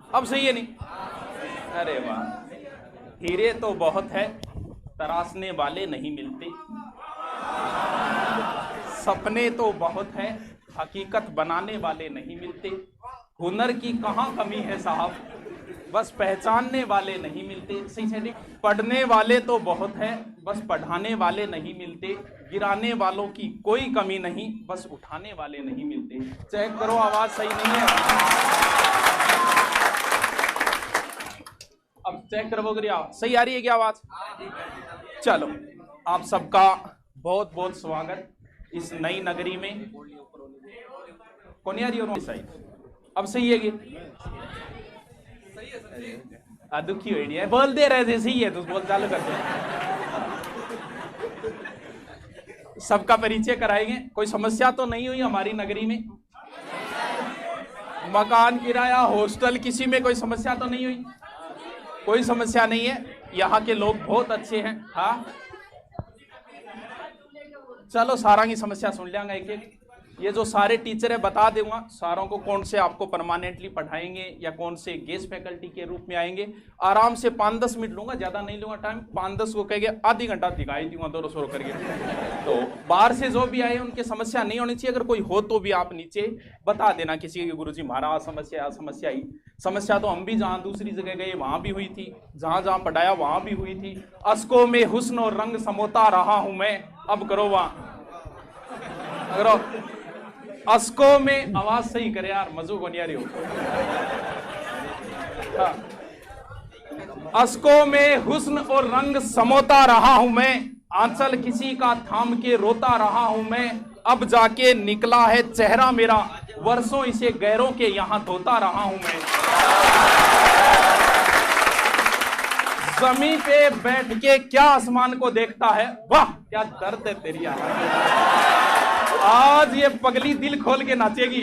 अब सही है नहीं? अरे वाह, हीरे तो बहुत है, तराशने वाले नहीं मिलते। सपने तो बहुत है, हकीकत बनाने वाले नहीं मिलते। हुनर की कहाँ कमी है साहब, बस पहचानने वाले नहीं मिलते। सही से पढ़ने वाले तो बहुत है, बस पढ़ाने वाले नहीं मिलते। गिराने वालों की कोई कमी नहीं, बस उठाने वाले नहीं मिलते। चेक करो, आवाज सही नहीं है। अब चेक करो सही आ रही है क्या आवाज? चलो, आप सबका बहुत बहुत स्वागत इस नई नगरी में। कौन आ रही है सही? अब सही है कि दुखी हो नहीं है? बोल दे रहे थे सही है तो बोल चालू कर दो। सबका परिचय कराएंगे। कोई समस्या तो नहीं हुई हमारी नगरी में? मकान किराया, हॉस्टल, किसी में कोई समस्या तो नहीं हुई? कोई समस्या नहीं है, यहाँ के लोग बहुत अच्छे हैं। हाँ चलो, सारा की समस्या सुन लेंगे एक एक। ये जो सारे टीचर है बता दूंगा सारों को, कौन से आपको परमानेंटली पढ़ाएंगे या कौन से गेस्ट फैकल्टी के रूप में आएंगे। आराम से 5-10 मिनट लूंगा, ज्यादा नहीं लूंगा टाइम। 5-10 को कहेंगे आधी घंटा दिखाई दूंगा दो सौ करके। तो बाहर से जो भी आए उनकी समस्या नहीं होनी चाहिए। अगर कोई हो तो भी आप नीचे बता देना किसी के, गुरुजी हमारा समस्या ही। समस्या तो हम भी जहाँ दूसरी जगह गए वहां भी हुई थी, जहां जहां पढ़ाया वहां भी हुई थी। अशकों में हुस्न और रंग समोता रहा हूं मैं, अब करो वहां करो। अशकों में, आवाज सही करे यार, मजो को नहीं आ रही हो। हाँ। अशकों में हुस्न और रंग समोता रहा हूं मैं, आंचल किसी का थाम के रोता रहा हूं मैं। अब जाके निकला है चेहरा मेरा, वर्षों इसे गैरों के यहां धोता रहा हूं मैं। जमीन पे बैठ के क्या आसमान को देखता है, वाह क्या दर्द है तेरी आज ये पगली दिल खोल के नाचेगी।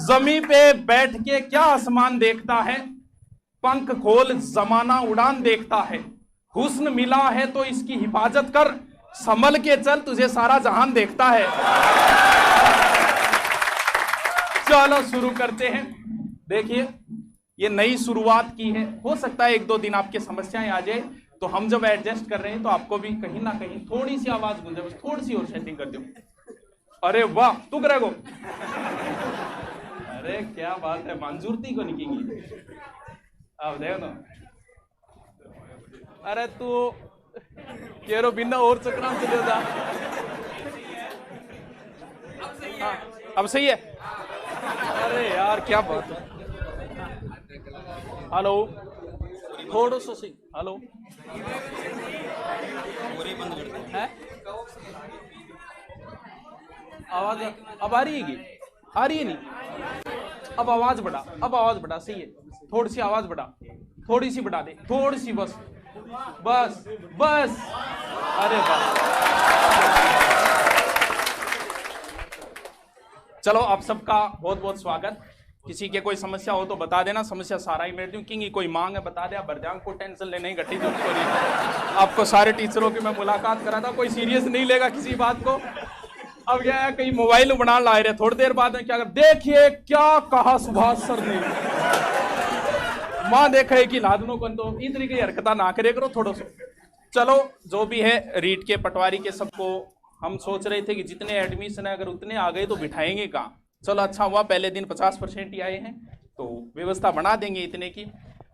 जमीन पे बैठ के क्या आसमान देखता है, पंख खोल जमाना उड़ान देखता है। हुस्न मिला है तो इसकी हिफाजत कर, संभल के चल तुझे सारा जहान देखता है। चलो शुरू करते हैं। देखिए ये नई शुरुआत की है, हो सकता है 1-2 दिन आपके समस्याएं आ जाए, तो हम जब एडजस्ट कर रहे हैं तो आपको भी कहीं ना कहीं थोड़ी सी आवाज गूंजे, बस थोड़ी सी और सेटिंग कर दो। अरे वाह तू करेगो, अरे क्या बात है, मंजूरती को निकेगी। अब देखो ना, अरे तू केरो बिना और चक्रांत चले जा। हाँ, अब सही है। अरे यार क्या बात है। हेलो, थोड़ा सा सही। हेलो, है आवाज अब आ रही है? आ रही है नहीं? अब आवाज बढ़ा, अब आवाज बढ़ा, सही है। थोड़ी सी आवाज बढ़ा, थोड़ी सी बढ़ा दे, थोड़ी सी, बस बस बस। अरे वाह, चलो आप सबका बहुत बहुत स्वागत। किसी के कोई समस्या हो तो बता देना, समस्या सारा ही मेट दूं। किंग कोई मांग है बता दे, बरजांग को टेंशन लेने ही घटी। आपको सारे टीचरों की मैं मुलाकात करा था, कोई सीरियस नहीं लेगा किसी बात को। अब क्या है, कहीं मोबाइल बना ला रहे, थोड़ी देर बाद में क्या कर, देखिए क्या कहा सुभाष सर ने, मां देखा है कि लादनों को तो इस तरीके की हरकता ना करे करो थोड़ा सा। चलो जो भी है, रीट के पटवारी के सबको हम सोच रहे थे कि जितने एडमिशन है अगर उतने आ गए तो बिठाएंगे कहाँ। चलो अच्छा हुआ पहले दिन 50% ही आए हैं, तो व्यवस्था बना देंगे इतने की।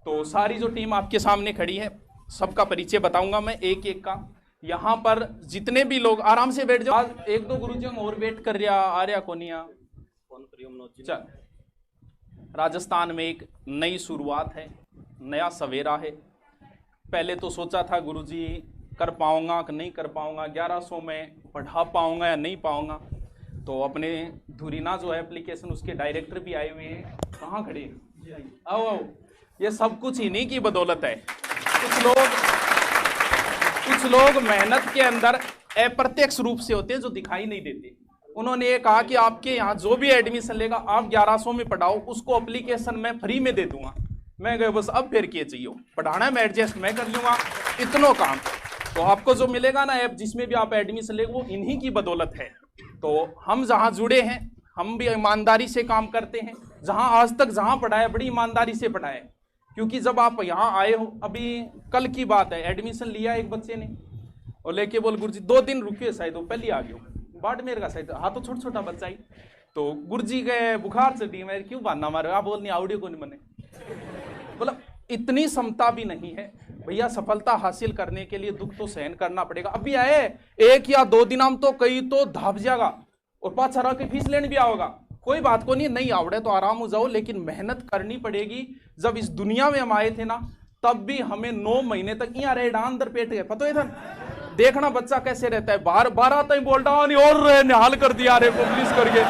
तो सारी जो टीम आपके सामने खड़ी है सबका परिचय बताऊंगा मैं एक एक का। यहाँ पर जितने भी लोग आराम से बैठ जाओ। 1-2 गुरुजी और वेट कर रहा आ रहा कोनिया। चल, राजस्थान में एक नई शुरुआत है, नया सवेरा है। पहले तो सोचा था गुरुजी कर पाऊंगा कि नहीं कर पाऊंगा, 1100 में पढ़ा पाऊंगा या नहीं पाऊंगा। तो अपने धुरीना जो है एप्लीकेशन, उसके डायरेक्टर भी आए हुए हैं। कहाँ खड़े हैं? आओ आओ। ये सब कुछ इन्हीं की बदौलत है। कुछ लोग मेहनत के अंदर अप्रत्यक्ष रूप से होते हैं जो दिखाई नहीं देते। उन्होंने ये कहा कि आपके यहाँ जो भी एडमिशन लेगा आप 1100 में पढ़ाओ, उसको एप्लीकेशन मैं फ्री में दे दूंगा। मैं गए बस अब फिर किए चाहिए, पढ़ाना मैं एडजस्ट मैं कर लूंगा, इतनो काम। तो आपको जो मिलेगा ना ऐप जिसमें भी आप एडमिशन लेंगे वो इन्हीं की बदौलत है। तो हम जहाँ जुड़े हैं हम भी ईमानदारी से काम करते हैं, जहां आज तक जहां पढ़ाया बड़ी ईमानदारी से पढ़ाया, क्योंकि जब आप यहाँ आए हो, अभी कल की बात है, एडमिशन लिया एक बच्चे ने और लेके बोल गुरुजी 2 दिन रुकिए, शायद वो पहले आ गयो बाड़मेर का, शायद हाँ तो छोटा छोटा बच्चा ही, तो गुरुजी गए बुखार चढ़ी, मैं क्यों बहाना मारे, आप बोल नहीं ऑडियो को नहीं बने, बोला इतनी क्षमता भी नहीं है भैया, सफलता हासिल करने के लिए दुख तो सहन करना पड़ेगा। अभी आए 1 या 2 दिन हम तो कई तो धाप जाएगा और 5 की फीस लेने भी आओगा, कोई बात को नहीं आवड़े तो आराम हो जाओ, लेकिन मेहनत करनी पड़ेगी। जब इस दुनिया में हम आए थे ना, तब भी हमें 9 महीने तक यहाँ रहे अंदर पेट गए, पता है था, देखना बच्चा कैसे रहता है, बाहर 12 तक बोल रहा नहीं और निहाल कर दिया रे पुलिस करके,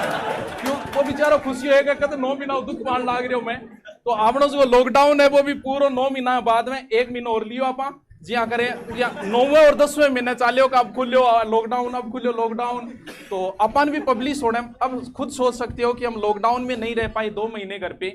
क्यों वो बेचारा खुशी होगा, कहते 9 महीना दुख पान लाग रहे हो मैं, तो आपने जो लॉकडाउन है वो भी पूरा 9 महीना बाद में 1 महीना और लियो आप जिया करें, 9वें और 10वें महीने चालियो का अब खुल्यो लॉकडाउन, अब खुल्यो लॉकडाउन, तो अपन भी पब्लिश होने, अब खुद सोच सकते हो कि हम लॉकडाउन में नहीं रह पाए 2 महीने घर पे,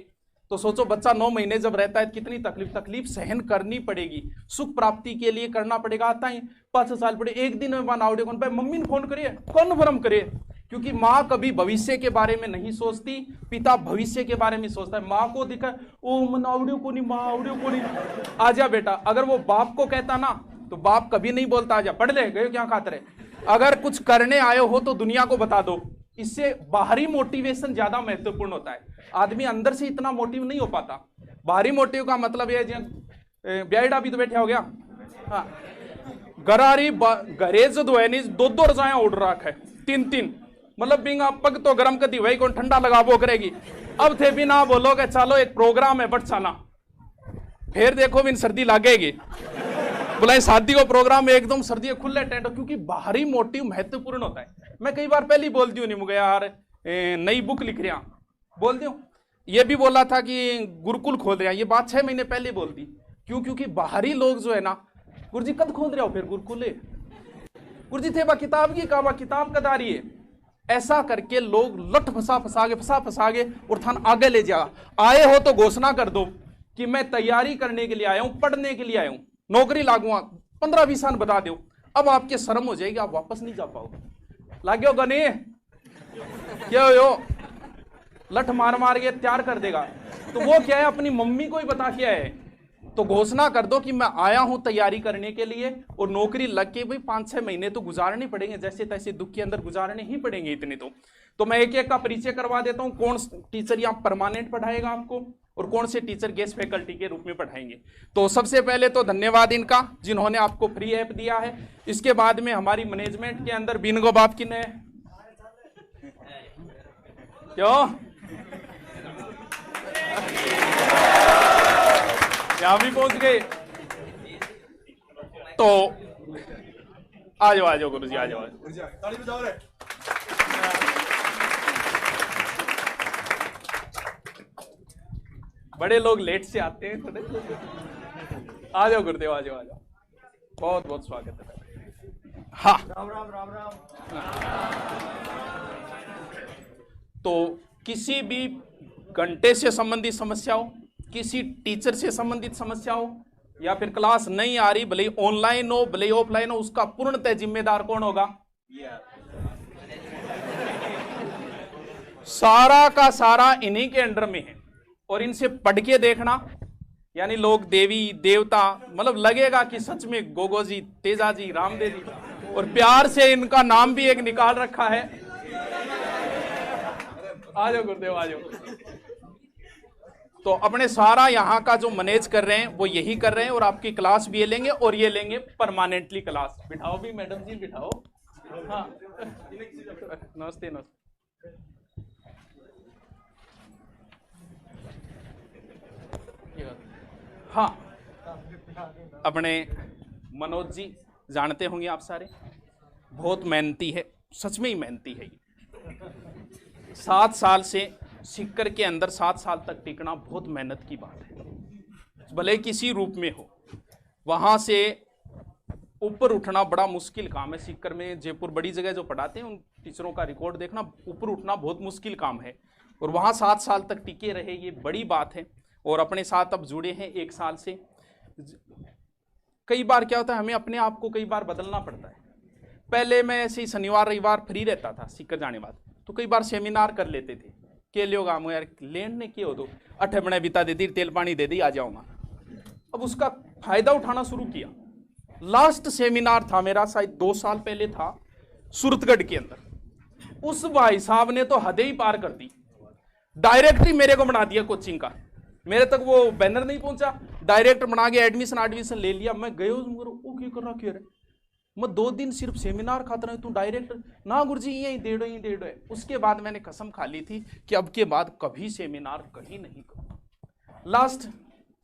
तो सोचो बच्चा 9 महीने जब रहता है कितनी तकलीफ सहन करनी पड़ेगी, सुख प्राप्ति के लिए करना पड़ेगा। आता ही 5 साल पड़े, एक दिन में बनाओ कौन, मम्मी ने फोन करिए कन्फर्म करिए, क्योंकि माँ कभी भविष्य के बारे में नहीं सोचती, पिता भविष्य के बारे में सोचता है। माँ को दिखा ओ मन आवड़ियो को नहीं, माँ आवड़ियो को नहीं, आजा बेटा, अगर वो बाप को कहता ना तो बाप कभी नहीं बोलता आजा पढ़ ले, गए क्या खाते रहे, अगर कुछ करने आए हो तो दुनिया को बता दो, इससे बाहरी मोटिवेशन ज्यादा महत्वपूर्ण होता है, आदमी अंदर से इतना मोटिव नहीं हो पाता। बाहरी मोटिव का मतलब है ब्याइडा भी तो बैठा हो गया, हाँ गरारी घरे जो है नहीं 2 रजाया उड़ रखा है, 3 मतलब बिंगा पग तो गर्म कर दी वही कौन ठंडा लगा वो करेगी। अब थे भी ना बोलोगे चलो एक प्रोग्राम है बट चला, फिर देखो बिन सर्दी लगेगी, बोला शादी को प्रोग्राम में एकदम सर्दी खुले टेंट, क्योंकि बाहरी मोटिव महत्वपूर्ण होता है। मैं कई बार पहले ही बोल दी हूँ, नहीं मुझे यार नई बुक लिख रहा बोल दी हूँ, ये भी बोला था कि गुरुकुल खोल रहे हैं, ये बात 6 महीने पहले बोल दी, क्यों, क्योंकि बाहरी लोग जो है ना, गुरुजी कद खोल रहे हो फिर गुरुकुल, गुरुजी थे बा किताब की का किताब कदारी है, ऐसा करके लोग लट फंसा के और थान आगे ले जा। आए हो तो घोषणा कर दो कि मैं तैयारी करने के लिए आया हूं, पढ़ने के लिए आया हूं, नौकरी लागूंगा, 15-20 साल बता दो, अब आपके शर्म हो जाएगी, आप वापस नहीं जा पाओगे। लाग्यो गने क्या हो लठ मार के तैयार कर देगा, तो वो क्या है अपनी मम्मी को ही बता के आए, तो घोषणा कर दो कि मैं आया हूं तैयारी करने के लिए, और नौकरी लग के भाई 5-6 महीने तो गुजारने पड़ेंगे, जैसे तैसे दुख के अंदर गुजारने ही पड़ेंगे इतने तो मैं एक एक का परिचय करवा देता हूं, कौन टीचर यहाँ परमानेंट पढ़ाएगा आपको और कौन से टीचर गेस्ट फैकल्टी के रूप में पढ़ाएंगे। तो सबसे पहले तो धन्यवाद इनका जिन्होंने आपको फ्री ऐप दिया है। इसके बाद में हमारी मैनेजमेंट के अंदर बिनगो बाप की ने क्यों यहां भी पहुंच गए, तो आ जाओ गुरुजी आ जाओ। बड़े लोग लेट से आते हैं थोड़े, आ जाओ गुरुदेव आ जाओ, बहुत बहुत स्वागत है। हाँ राम। तो किसी भी घंटे से संबंधित समस्या हो, किसी टीचर से संबंधित समस्या हो, या फिर क्लास नहीं आ रही, भले ऑनलाइन हो भले ऑफलाइन हो, उसका पूर्णतः जिम्मेदार कौन होगा? सारा का सारा इन्हीं के अंडर में है। और इनसे पढ़ के देखना, यानी लोग देवी देवता मतलब लगेगा कि सच में गोगो जी, तेजा जी, रामदेव जी, और प्यार से इनका नाम भी एक निकाल रखा है। आ जाओ गुरुदेव आ जाओ। तो अपने सारा यहाँ का जो मैनेज कर रहे हैं वो यही कर रहे हैं, और आपकी क्लास भी ये लेंगे और ये लेंगे परमानेंटली क्लास। बिठाओ भी मैडम जी बिठाओ। हाँ नमस्ते नमस्ते। हाँ अपने मनोज जी जानते होंगे आप सारे, बहुत मेहनती है, सच में ही मेहनती है ये। 7 साल से सीकर के अंदर 7 साल तक टिकना बहुत मेहनत की बात है, भले किसी रूप में हो। वहाँ से ऊपर उठना बड़ा मुश्किल काम है। सीकर में जयपुर बड़ी जगह जो पढ़ाते हैं उन टीचरों का रिकॉर्ड देखना, ऊपर उठना बहुत मुश्किल काम है, और वहाँ 7 साल तक टिके रहे, ये बड़ी बात है। और अपने साथ अब जुड़े हैं 1 साल से। कई बार क्या होता है, हमें अपने आप को कई बार बदलना पड़ता है। पहले मैं ऐसे ही शनिवार रविवार फ्री रहता था सीकर जाने बाद, तो कई बार सेमिनार कर लेते थे, के लियो काम यार लेन ने क्यों दो अठे बने बिता दे दी तेल पानी दे दी आ जाऊंगा। अब उसका फायदा उठाना शुरू किया। लास्ट सेमिनार था मेरा शायद 2 साल पहले था सूरतगढ़ के अंदर। उस भाई साहब ने तो हदें ही पार कर दी, डायरेक्ट ही मेरे को बना दिया कोचिंग का। मेरे तक वो बैनर नहीं पहुंचा, डायरेक्ट बना के एडमिशन ले लिया। मैं गयो ओके कर रहा रे मैं 2 दिन सिर्फ सेमिनार खाता रहा तू डायरेक्ट ना गुरुजी यही डेढ़ो ही डेढ़ो है। उसके बाद मैंने कसम खा ली थी कि अब के बाद कभी सेमिनार कहीं नहीं करूं। लास्ट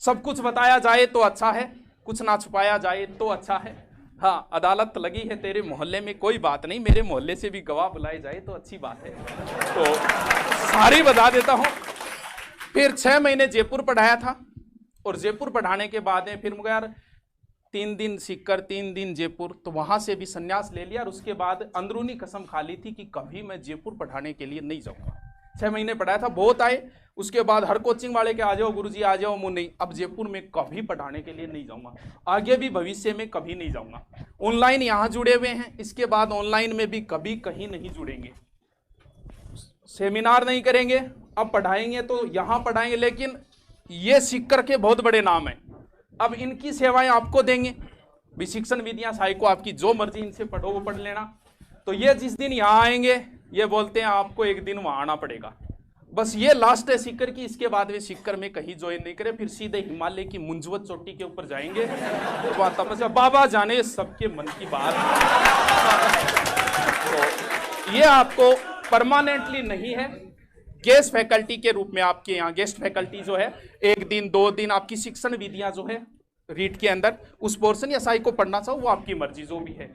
सब कुछ बताया जाए तो अच्छा है, कुछ ना छुपाया जाए तो अच्छा है। हाँ अदालत लगी है तेरे मोहल्ले में कोई बात नहीं, मेरे मोहल्ले से भी गवाह बुलाए जाए तो अच्छी बात है। तो सारी बता देता हूँ। फिर 6 महीने जयपुर पढ़ाया था और जयपुर पढ़ाने के बाद फिर मुझे यार 3 दिन सीकर 3 दिन जयपुर, तो वहां से भी संन्यास ले लिया और उसके बाद अंदरूनी कसम खा ली थी कि कभी मैं जयपुर पढ़ाने के लिए नहीं जाऊंगा। 6 महीने पढ़ाया था, बहुत आए। उसके बाद हर कोचिंग वाले के आ जाओ गुरुजी आ जाओ, मुझे नहीं, अब जयपुर में कभी पढ़ाने के लिए नहीं जाऊंगा, आगे भी भविष्य में कभी नहीं जाऊंगा। ऑनलाइन यहाँ जुड़े हुए हैं, इसके बाद ऑनलाइन में भी कभी कहीं नहीं जुड़ेंगे, सेमिनार नहीं करेंगे। अब पढ़ाएंगे तो यहाँ पढ़ाएंगे, लेकिन ये सीकर के बहुत बड़े नाम है। अब इनकी सेवाएं आपको देंगे, शिक्षण विधियां साई को आपकी जो मर्जी इनसे पढ़ो वो पढ़ लेना। तो ये जिस दिन यहाँ आएंगे ये बोलते हैं आपको एक दिन वहां आना पड़ेगा, बस ये लास्ट है सीकर की। इसके बाद वे सीकर में कहीं ज्वाइन नहीं करे, फिर सीधे हिमालय की मुंजवत चोटी के ऊपर जाएंगे। वहां तपस्या बाबा जाने सबके मन की बात। तो ये आपको परमानेंटली नहीं है, गेस्ट फैकल्टी के रूप में आपके यहाँ गेस्ट फैकल्टी जो है 1 दिन 2 दिन आपकी शिक्षण विधियां जो है रीट के अंदर उस पोर्शन या साई को पढ़ना चाहो वो आपकी मर्जी जो भी है।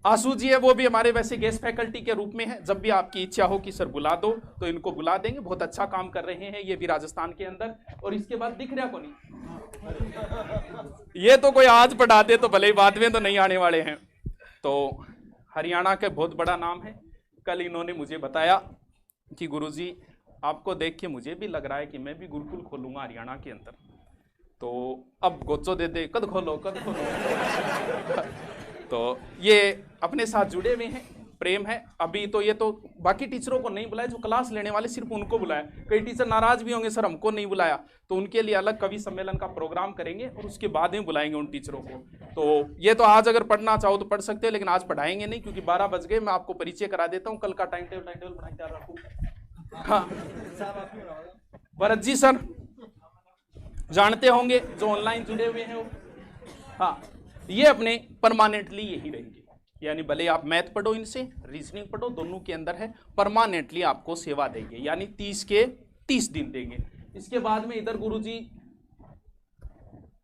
आशु जी है वो भी हमारे वैसे गेस्ट फैकल्टी के रूप में है। जब भी आपकी इच्छा हो कि सर बुला दो तो इनको बुला देंगे, बहुत अच्छा काम कर रहे हैं ये भी राजस्थान के अंदर। और इसके बाद दिख रहा को नहीं, ये तो कोई आज पढ़ाते तो भले ही बाद में तो नहीं आने वाले हैं। तो हरियाणा के बहुत बड़ा नाम है। कल इन्होंने मुझे बताया कि गुरुजी आपको देख के मुझे भी लग रहा है कि मैं भी गुरुकुल खोलूंगा हरियाणा के अंदर। तो अब गोचो दे दे कद खोलो कद खोलो। तो ये अपने साथ जुड़े हुए हैं, प्रेम है। अभी तो ये तो बाकी टीचरों को नहीं बुलाया, जो क्लास लेने वाले सिर्फ उनको बुलाया। कई टीचर नाराज भी होंगे सर हमको नहीं बुलाया, तो उनके लिए अलग कवि सम्मेलन का प्रोग्राम करेंगे और उसके बाद में बुलाएंगे उन टीचरों को। तो ये तो आज अगर पढ़ना चाहो तो पढ़ सकते हो, लेकिन आज पढ़ाएंगे नहीं क्योंकि 12 बज गए। मैं आपको परिचय करा देता हूँ, कल का टाइम टेबल बनाए तैयार रखूँ। हाँ भरत जी सर जानते होंगे जो ऑनलाइन जुड़े हुए हैं वो। हाँ ये अपने परमानेंटली यही रहेंगे, यानी भले आप मैथ पढ़ो इनसे, रीजनिंग पढ़ो, दोनों के अंदर है, परमानेंटली आपको सेवा देंगे, यानी 30 के 30 दिन देंगे। इसके बाद में इधर गुरुजी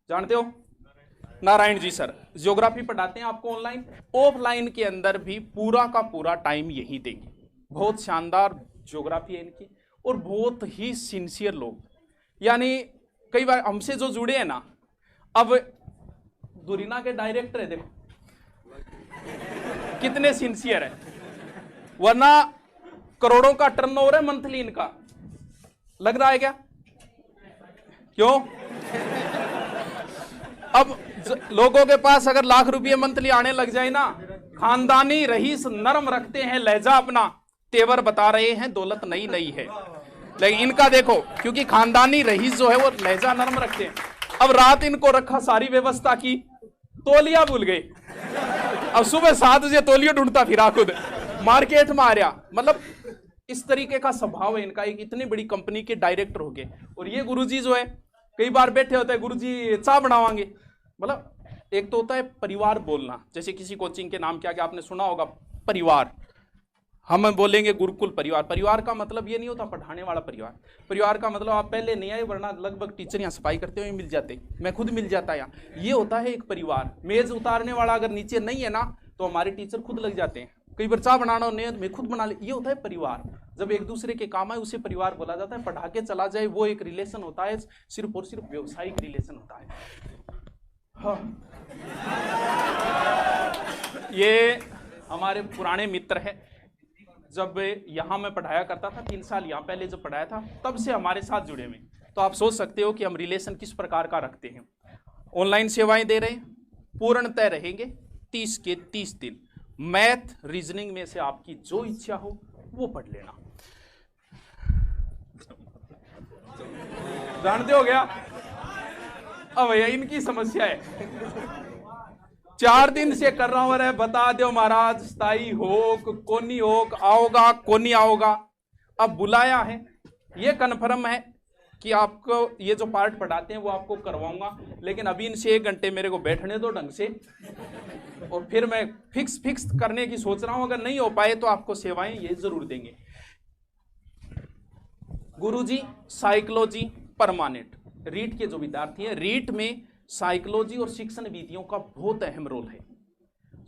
जानते हो नारायण जी सर ज्योग्राफी पढ़ाते हैं आपको ऑनलाइन। ऑफलाइन के अंदर भी पूरा का पूरा टाइम यही देंगे। बहुत शानदार ज्योग्राफी है इनकी और बहुत ही सिंसियर लोग, यानी कई बार हमसे जो जुड़े हैं ना, अब दुरीना के डायरेक्टर है देखो कितने सिंसियर है, वरना करोड़ों का टर्नओवर है मंथली इनका। लग रहा है क्या? क्यों? अब लोगों के पास अगर लाख रुपये मंथली आने लग जाए ना, खानदानी रईस नरम रखते हैं लहजा अपना, तेवर बता रहे हैं दौलत नई नई है। लेकिन इनका देखो क्योंकि खानदानी रईस जो है वो लहजा नरम रखते हैं। अब रात इनको रखा सारी व्यवस्था की, तोलिया भूल गए। अब सुबह 7 बजे तोलियो ढूंढता फिरा खुद मार्केट में आ रहा। मतलब इस तरीके का स्वभाव है इनका। एक इतनी बड़ी कंपनी के डायरेक्टर हो गए। और ये गुरुजी जो है कई बार बैठे होते हैं, गुरुजी चाय बनावांगे। मतलब एक तो होता है परिवार बोलना, जैसे किसी कोचिंग के नाम क्या क्या आपने सुना होगा परिवार, हम बोलेंगे गुरुकुल परिवार। परिवार का मतलब ये नहीं होता पढ़ाने वाला परिवार। परिवार का मतलब आप पहले नहीं आए, वरना लगभग टीचर यहाँ सफाई करते हुए मिल जाते, मैं खुद मिल जाता यहाँ। ये होता है एक परिवार। मेज उतारने वाला अगर नीचे नहीं है ना तो हमारे टीचर खुद लग जाते हैं। कई बार चाय बनाना नहीं मैं खुद बना ले। ये होता है परिवार। जब एक दूसरे के काम आए उसे परिवार बोला जाता है। पढ़ा के चला जाए वो एक रिलेशन होता है, सिर्फ और सिर्फ व्यवसायिक रिलेशन होता है। हाँ। ये हमारे पुराने मित्र है। जब यहाँ मैं पढ़ाया करता था 3 साल यहाँ पहले जब पढ़ाया था, तब से हमारे साथ जुड़े हुए। तो आप सोच सकते हो कि हम रिलेशन किस प्रकार का रखते हैं। ऑनलाइन सेवाएं दे रहे हैं, पूर्णतः रहेंगे 30 के 30 दिन। मैथ रीजनिंग में से आपकी जो इच्छा हो वो पढ़ लेना। जानते हो क्या? अब भैया इनकी समस्या है, 4 दिन से कर रहा हूं, अरे बता दो महाराज स्थाई हो कोनी हो, आओगा कोनी आओगा। अब बुलाया है, ये कन्फर्म है कि आपको ये जो पार्ट पढ़ाते हैं वो आपको करवाऊंगा, लेकिन अभी इनसे 1 घंटे मेरे को बैठने दो ढंग से, और फिर मैं फिक्स करने की सोच रहा हूं। अगर नहीं हो पाए तो आपको सेवाएं ये जरूर देंगे। गुरुजी साइकोलॉजी परमानेंट रीट के जो विद्यार्थी हैं, रीट में साइकोलॉजी और शिक्षण विधियों का बहुत अहम रोल है।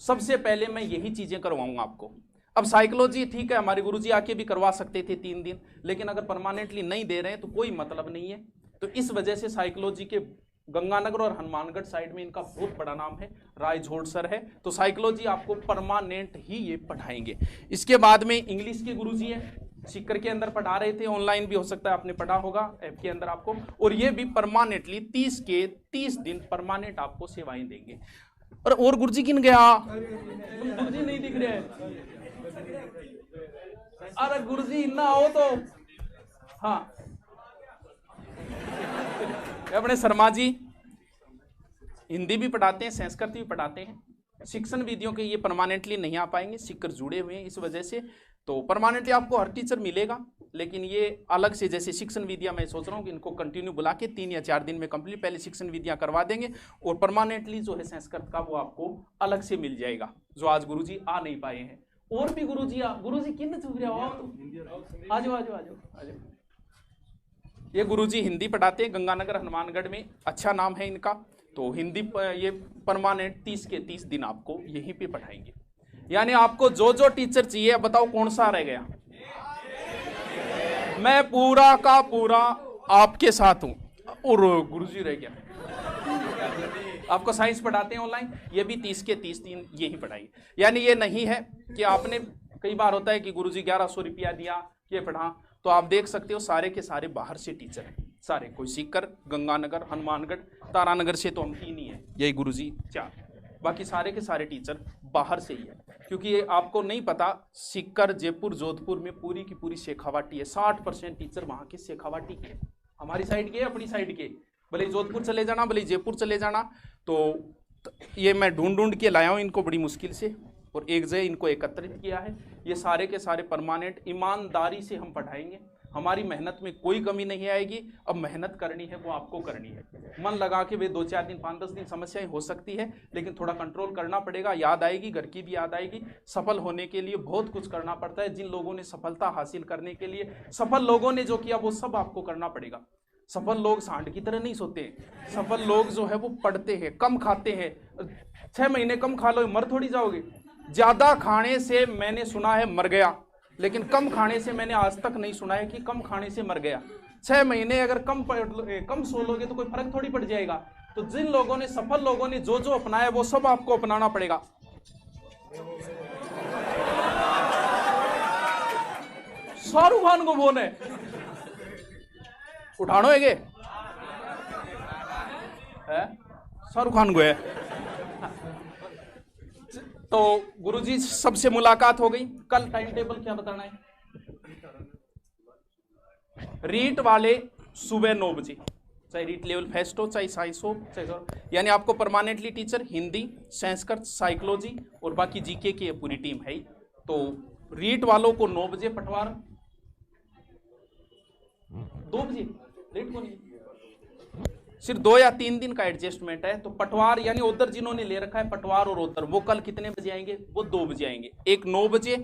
सबसे पहले मैं यही चीजें करवाऊंगा आपको। अब साइकोलॉजी ठीक है, हमारे गुरुजी आके भी करवा सकते थे 3 दिन, लेकिन अगर परमानेंटली नहीं दे रहे हैं तो कोई मतलब नहीं है। तो इस वजह से साइकोलॉजी के गंगानगर और हनुमानगढ़ साइड में इनका बहुत बड़ा नाम है, राय झोड़ सर है, तो साइकोलॉजी आपको परमानेंट ही ये पढ़ाएंगे। इसके बाद में इंग्लिश के गुरुजी है, सीकर के अंदर पढ़ा रहे थे, ऑनलाइन भी हो सकता है आपने पढ़ा होगा ऐप के अंदर आपको, और ये भी परमानेंटली 30 दिन परमानेंट आपको सेवाएं देंगे। और गुरुजी किन गया? गुरुजी नहीं दिख रहे हैं। अरे गुरुजी ना हो तो हाँ, अपने शर्मा जी हिंदी भी पढ़ाते हैं, संस्कृत भी पढ़ाते हैं। शिक्षण विधियों के ये परमानेंटली नहीं आ पाएंगे, सीकर जुड़े हुए हैं इस वजह से, तो परमानेंटली आपको हर टीचर मिलेगा, लेकिन ये अलग से जैसे शिक्षण विधियां मैं सोच रहा हूँ कि इनको कंटिन्यू बुला के 3 या 4 दिन में कंप्लीट पहले शिक्षण विधियां करवा देंगे, और परमानेंटली जो है संस्कृत का वो आपको अलग से मिल जाएगा, जो आज गुरुजी आ नहीं पाए हैं। और भी गुरुजी किन चुप रहे हो, आ जाओ। ये गुरुजी हिंदी पढ़ाते हैं, गंगानगर हनुमानगढ़ में अच्छा नाम है इनका, तो हिंदी ये परमानेंट 30 के 30 दिन आपको यहीं पे पढ़ाएंगे। यानी आपको जो जो टीचर चाहिए, बताओ कौन सा रह गया? मैं पूरा का पूरा आपके साथ हूं, और गुरुजी रह गया। आपको साइंस पढ़ाते हैं ऑनलाइन, ये भी 30 के 30 दिन यही पढ़ाएंगे। यानी ये नहीं है कि आपने, कई बार होता है कि गुरुजी 1100 रुपया दिया ये पढ़ा, तो आप देख सकते हो सारे के सारे बाहर से टीचर हैं, सारे, कोई सीकर, गंगानगर, हनुमानगढ़, तारानगर से तो हम 3 ही हैं, यही गुरुजी 4, बाकी सारे के सारे टीचर बाहर से ही है। क्योंकि ये आपको नहीं पता, सीकर, जयपुर, जोधपुर में पूरी की पूरी शेखावाटी है, 60% टीचर वहाँ के शेखावाटी के, हमारी साइड के, अपनी साइड के, भले जोधपुर चले जाना, भले जयपुर चले जाना। तो ये मैं ढूंढ के लाया हूँ इनको बड़ी मुश्किल से, और एक जगह इनको एकत्रित किया है। ये सारे के सारे परमानेंट ईमानदारी से हम पढ़ाएंगे, हमारी मेहनत में कोई कमी नहीं आएगी। अब मेहनत करनी है वो आपको करनी है, मन लगा के वे 2-4 दिन 5-10 दिन समस्याएं हो सकती है, लेकिन थोड़ा कंट्रोल करना पड़ेगा। याद आएगी, घर की भी याद आएगी। सफल होने के लिए बहुत कुछ करना पड़ता है। जिन लोगों ने सफलता हासिल करने के लिए, सफल लोगों ने जो किया वो सब आपको करना पड़ेगा। सफल लोग सांड की तरह नहीं सोते, सफल लोग जो है वो पढ़ते हैं, कम खाते हैं। 6 महीने कम खा लो, मर थोड़ी जाओगे। ज्यादा खाने से मैंने सुना है मर गया, लेकिन कम खाने से मैंने आज तक नहीं सुना है कि कम खाने से मर गया। 6 महीने अगर कम सो लोगे तो कोई फर्क थोड़ी पड़ जाएगा। तो जिन लोगों ने, सफल लोगों ने जो जो अपनाया वो सब आपको अपनाना पड़ेगा। शाहरुख खान को बोले उठानो है, शाहरुख खान को है। तो गुरुजी सबसे मुलाकात हो गई। कल टाइम टेबल क्या बताना है? रीट वाले सुबह 9 बजे, चाहे रीट लेवल फेस्ट हो, चाहे साइंस हो, चाहे, यानी आपको permanently teacher Hindi, Sanskrit, psychology और बाकी जीके की पूरी टीम है। तो रीट वालों को 9 बजे पटवार, 2 बजे, लेट को नहीं, सिर्फ 2 या 3 दिन का एडजस्टमेंट है। तो पटवार यानी उधर जिन्होंने ले रखा है पटवार और उधर, वो कल कितने बजे आएंगे? वो 2 बजे आएंगे, एक 9 बजे,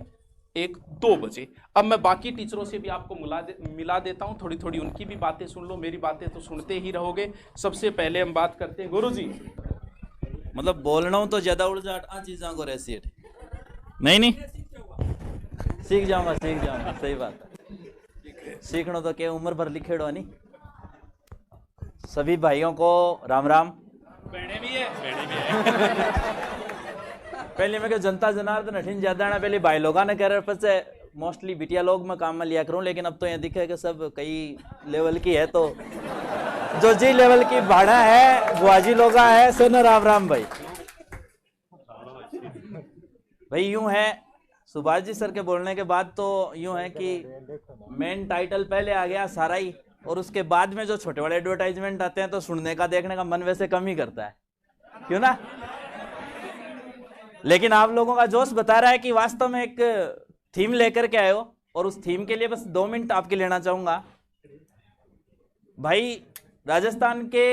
एक 2 बजे। अब मैं बाकी टीचरों से भी आपको मिला देता हूं, थोड़ी थोड़ी उनकी भी बातें सुन लो, मेरी बातें तो सुनते ही रहोगे। सबसे पहले हम बात करते हैं गुरुजी, मतलब बोलना हो तो ज्यादा उड़ जा चीजा को रेसी नहीं सीख जाऊंगा सही बात है। सीखना तो क्या उम्र भर लिखेड़ो नहीं। सभी भाइयों को राम राम। बहने भी है पहले मैं जनता जनार्दन अठिन ज्यादा पहले भाई लोग ने कह रहे थे मोस्टली बिटिया लोग मैं काम में लिया करूं, लेकिन अब तो यहाँ दिखे कि सब कई लेवल की है, तो जो जी लेवल की भाड़ा है वो आजी लोग है। सुनो राम राम भाई। भाई यूं है, सुभाष जी सर के बोलने के बाद तो यूं है कि मेन टाइटल पहले आ गया सारा ही, और उसके बाद में जो छोटे बड़े एडवर्टाइजमेंट आते हैं तो सुनने का देखने का मन वैसे कम ही करता है, क्यों ना? लेकिन आप लोगों का जोश बता रहा है कि वास्तव में एक थीम लेकर के आए हो, और उस थीम के लिए बस 2 मिनट आपके लेना चाहूंगा। भाई राजस्थान के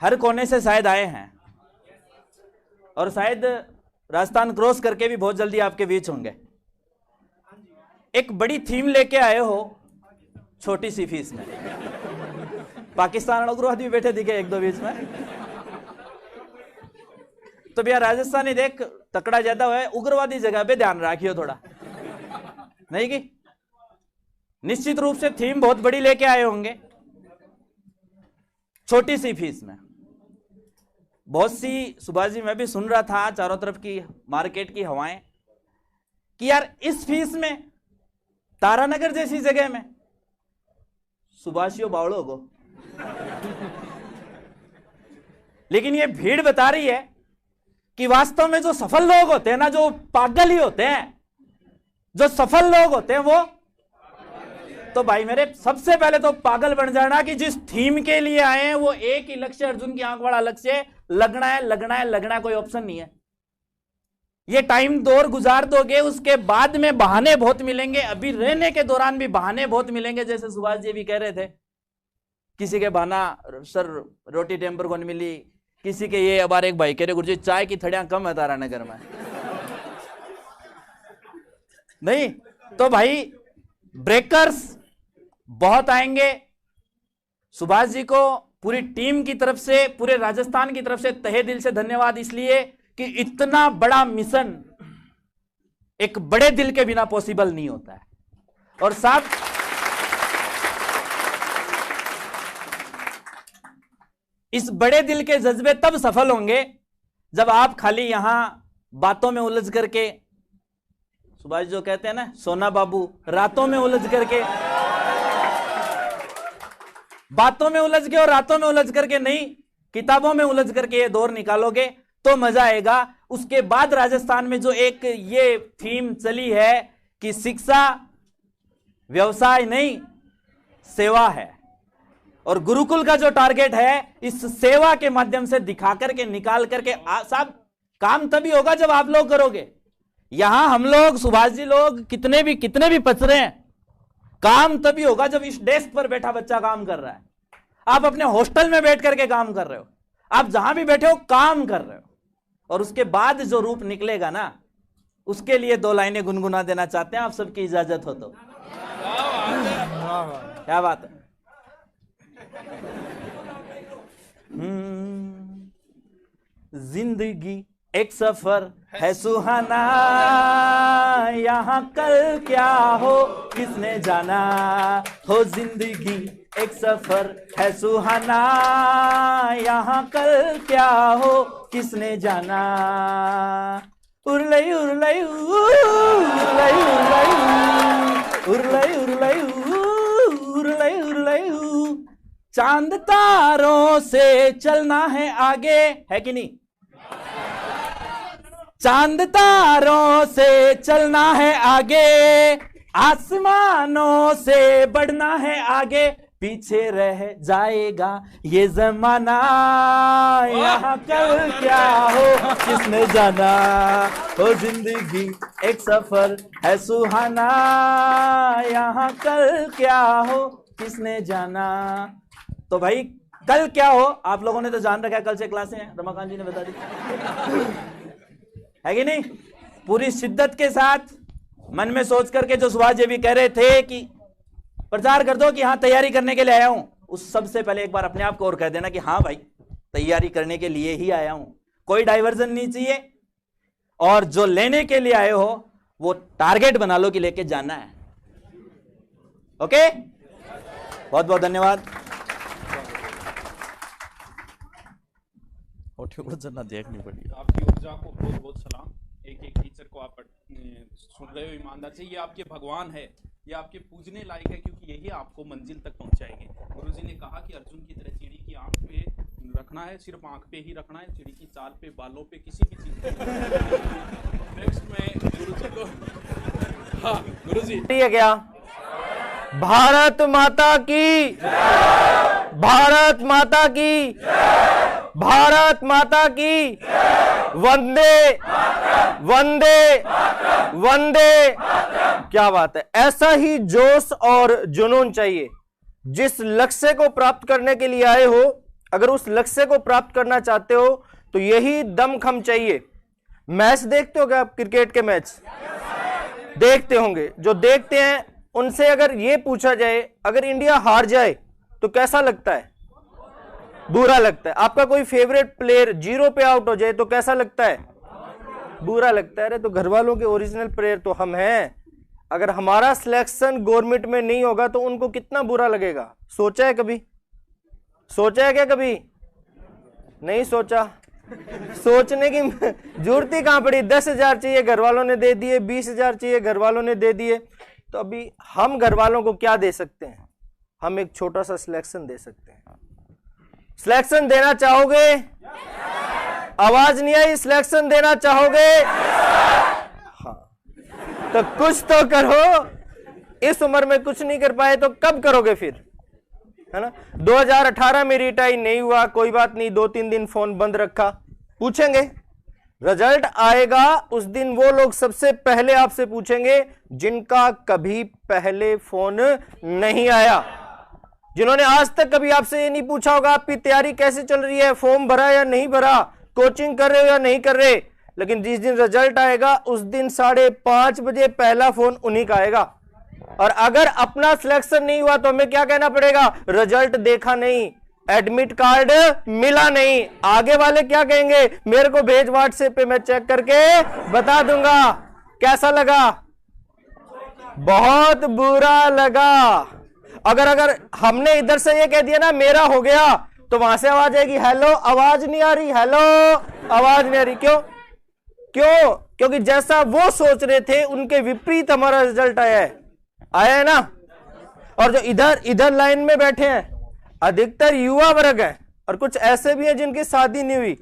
हर कोने से शायद आए हैं, और शायद राजस्थान क्रॉस करके भी बहुत जल्दी आपके बीच होंगे। एक बड़ी थीम लेके आए हो छोटी सी फीस में। पाकिस्तान उग्रवादी भी बैठे दिखे 1-2 बीच में, तो भैया राजस्थानी देख तकड़ा ज्यादा हुआ है, उग्रवादी जगह पे ध्यान रखियो थोड़ा, नहीं कि निश्चित रूप से थीम बहुत बड़ी लेके आए होंगे छोटी सी फीस में। बहुत सी, सुभाष जी मैं भी सुन रहा था चारों तरफ की मार्केट की हवाएं कि यार इस फीस में तारानगर जैसी जगह में सुभाषियों बावड़ों को, लेकिन ये भीड़ बता रही है कि वास्तव में जो सफल लोग होते हैं ना, जो पागल ही होते हैं, जो सफल लोग होते हैं वो, तो भाई मेरे सबसे पहले तो पागल बन जाना कि जिस थीम के लिए आए हैं वो एक ही लक्ष्य, अर्जुन की आंख वाला लक्ष्य, लगना है लगना है लगना है, कोई ऑप्शन नहीं है। ये टाइम दौर गुजार दोगे, उसके बाद में बहाने बहुत मिलेंगे, अभी रहने के दौरान भी बहाने बहुत मिलेंगे। जैसे सुभाष जी भी कह रहे थे, किसी के बहाना सर रोटी टेम्पर को नहीं मिली, किसी के ये। अब एक भाई कह रहे गुरुजी चाय की थड़ियां कम है तारानगर में, नहीं तो भाई ब्रेकर्स बहुत आएंगे। सुभाष जी को पूरी टीम की तरफ से, पूरे राजस्थान की तरफ से तहे दिल से धन्यवाद, इसलिए कि इतना बड़ा मिशन एक बड़े दिल के बिना पॉसिबल नहीं होता है। और साहब इस बड़े दिल के जज्बे तब सफल होंगे जब आप खाली यहां बातों में उलझ करके, सुभाष जो कहते हैं ना सोना बाबू, रातों में उलझ करके, बातों में उलझ के और रातों में उलझ करके नहीं, किताबों में उलझ करके ये दौर निकालोगे तो मजा आएगा। उसके बाद राजस्थान में जो एक ये थीम चली है कि शिक्षा व्यवसाय नहीं सेवा है, और गुरुकुल का जो टारगेट है इस सेवा के माध्यम से दिखा करके, निकाल करके, साहब काम तभी होगा जब आप लोग करोगे। यहां हम लोग, सुभाष जी लोग कितने भी पच रहे हैं, काम तभी होगा जब इस डेस्क पर बैठा बच्चा काम कर रहा है, आप अपने हॉस्टल में बैठ करके काम कर रहे हो, आप जहां भी बैठे हो काम कर रहे हो, और उसके बाद जो रूप निकलेगा ना, उसके लिए 2 लाइनें गुनगुना देना चाहते हैं, आप सबकी इजाजत हो तो। क्या बात है। जिंदगी एक सफर है सुहाना, यहाँ कल क्या हो किसने जाना, हो जिंदगी एक सफर है सुहाना, यहाँ कल क्या हो किसने जाना। उरलई उरलई उरलई उरलई उरलई उरलई उरलई, चांद तारों से चलना है आगे, है कि नहीं? चांद तारों से चलना है आगे, आसमानों से बढ़ना है आगे, पीछे रह जाएगा ये जमाना, यहाँ कल क्या हो किसने जाना, हो जिंदगी एक सफर है सुहाना, यहाँ कल क्या हो किसने जाना। तो भाई कल क्या हो आप लोगों ने तो जान रखा है, कल से क्लासें हैं, रमाकांत जी ने बता दी है कि नहीं। पूरी शिद्दत के साथ मन में सोच करके, जो सुभाष जी भी कह रहे थे कि प्रचार कर दो कि हाँ तैयारी करने के लिए आया हूं, उस सबसे पहले एक बार अपने आप को और कह देना कि हाँ भाई तैयारी करने के लिए ही आया हूं, कोई डाइवर्जन नहीं चाहिए, और जो लेने के लिए आए हो वो टारगेट बना लो कि लेके जाना है। ओके, बहुत बहुत धन्यवाद। देखनी पड़ी आपकी ऊर्जा को बहुत बहुत सलाम। एक एक टीचर को आप सुन रहे हो ईमानदार से, ये आपके भगवान है, ये आपके पूजने लायक है, क्योंकि यही आपको मंजिल तक पहुंचाएंगे। गुरुजी ने कहा कि अर्जुन की तरह चिड़ी की आंख पे रखना है, सिर्फ आंख पे ही रखना है, चिड़ी की चाल पे, बालों पे, किसी भी चीज पे। नेक्स्ट में गुरुजी को, हाँ गुरुजी क्या भारत माता की, भारत माता की, भारत माता की, वंदे वंदे वंदे। क्या बात है। ऐसा ही जोश और जुनून चाहिए। जिस लक्ष्य को प्राप्त करने के लिए आए हो, अगर उस लक्ष्य को प्राप्त करना चाहते हो तो यही दमखम चाहिए। मैच देखते हो क्या आप? क्रिकेट के मैच देखते होंगे। जो देखते हैं उनसे अगर ये पूछा जाए अगर इंडिया हार जाए तो कैसा लगता है? बुरा लगता है। आपका कोई फेवरेट प्लेयर 0 पे आउट हो जाए तो कैसा लगता है? बुरा लगता है। अरे तो घर वालों के ओरिजिनल प्लेयर तो हम हैं। अगर हमारा सिलेक्शन गवर्नमेंट में नहीं होगा तो उनको कितना बुरा लगेगा। सोचा है कभी? सोचा है क्या कभी? नहीं सोचा। सोचने की जरूरत ही कहां पड़ी। 10,000 चाहिए, घर वालों ने दे दिए। 20,000 चाहिए, घर वालों ने दे दिए। तो अभी हम घर वालों को क्या दे सकते हैं? हम एक छोटा सा सिलेक्शन दे सकते हैं। सिलेक्शन देना चाहोगे? आवाज नहीं आई। सिलेक्शन देना चाहोगे? हाँ, तो कुछ तो करो। इस उम्र में कुछ नहीं कर पाए तो कब करोगे फिर? है ना। 2018 में रिटायर नहीं हुआ, कोई बात नहीं, 2-3 दिन फोन बंद रखा। पूछेंगे, रिजल्ट आएगा उस दिन वो लोग सबसे पहले आपसे पूछेंगे जिनका कभी पहले फोन नहीं आया, जिन्होंने आज तक कभी आपसे ये नहीं पूछा होगा आपकी तैयारी कैसे चल रही है, फॉर्म भरा या नहीं भरा, कोचिंग कर रहे हो या नहीं कर रहे। लेकिन जिस दिन रिजल्ट आएगा उस दिन 5:30 बजे पहला फोन उन्हीं का आएगा। और अगर अपना सिलेक्शन नहीं हुआ तो हमें क्या कहना पड़ेगा? रिजल्ट देखा नहीं, एडमिट कार्ड मिला नहीं। आगे वाले क्या कहेंगे? मेरे को भेज व्हाट्सएप पे, मैं चेक करके बता दूंगा। कैसा लगा? बहुत बुरा लगा। अगर हमने इधर से ये कह दिया ना मेरा हो गया, तो वहां से आवाज आएगी हेलो, आवाज नहीं आ रही, हेलो आवाज नहीं आ रही। क्यों? क्योंकि जैसा वो सोच रहे थे उनके विपरीत हमारा रिजल्ट आया है ना। और जो इधर लाइन में बैठे हैं अधिकतर युवा वर्ग है, और कुछ ऐसे भी हैं जिनकी शादी नहीं हुई।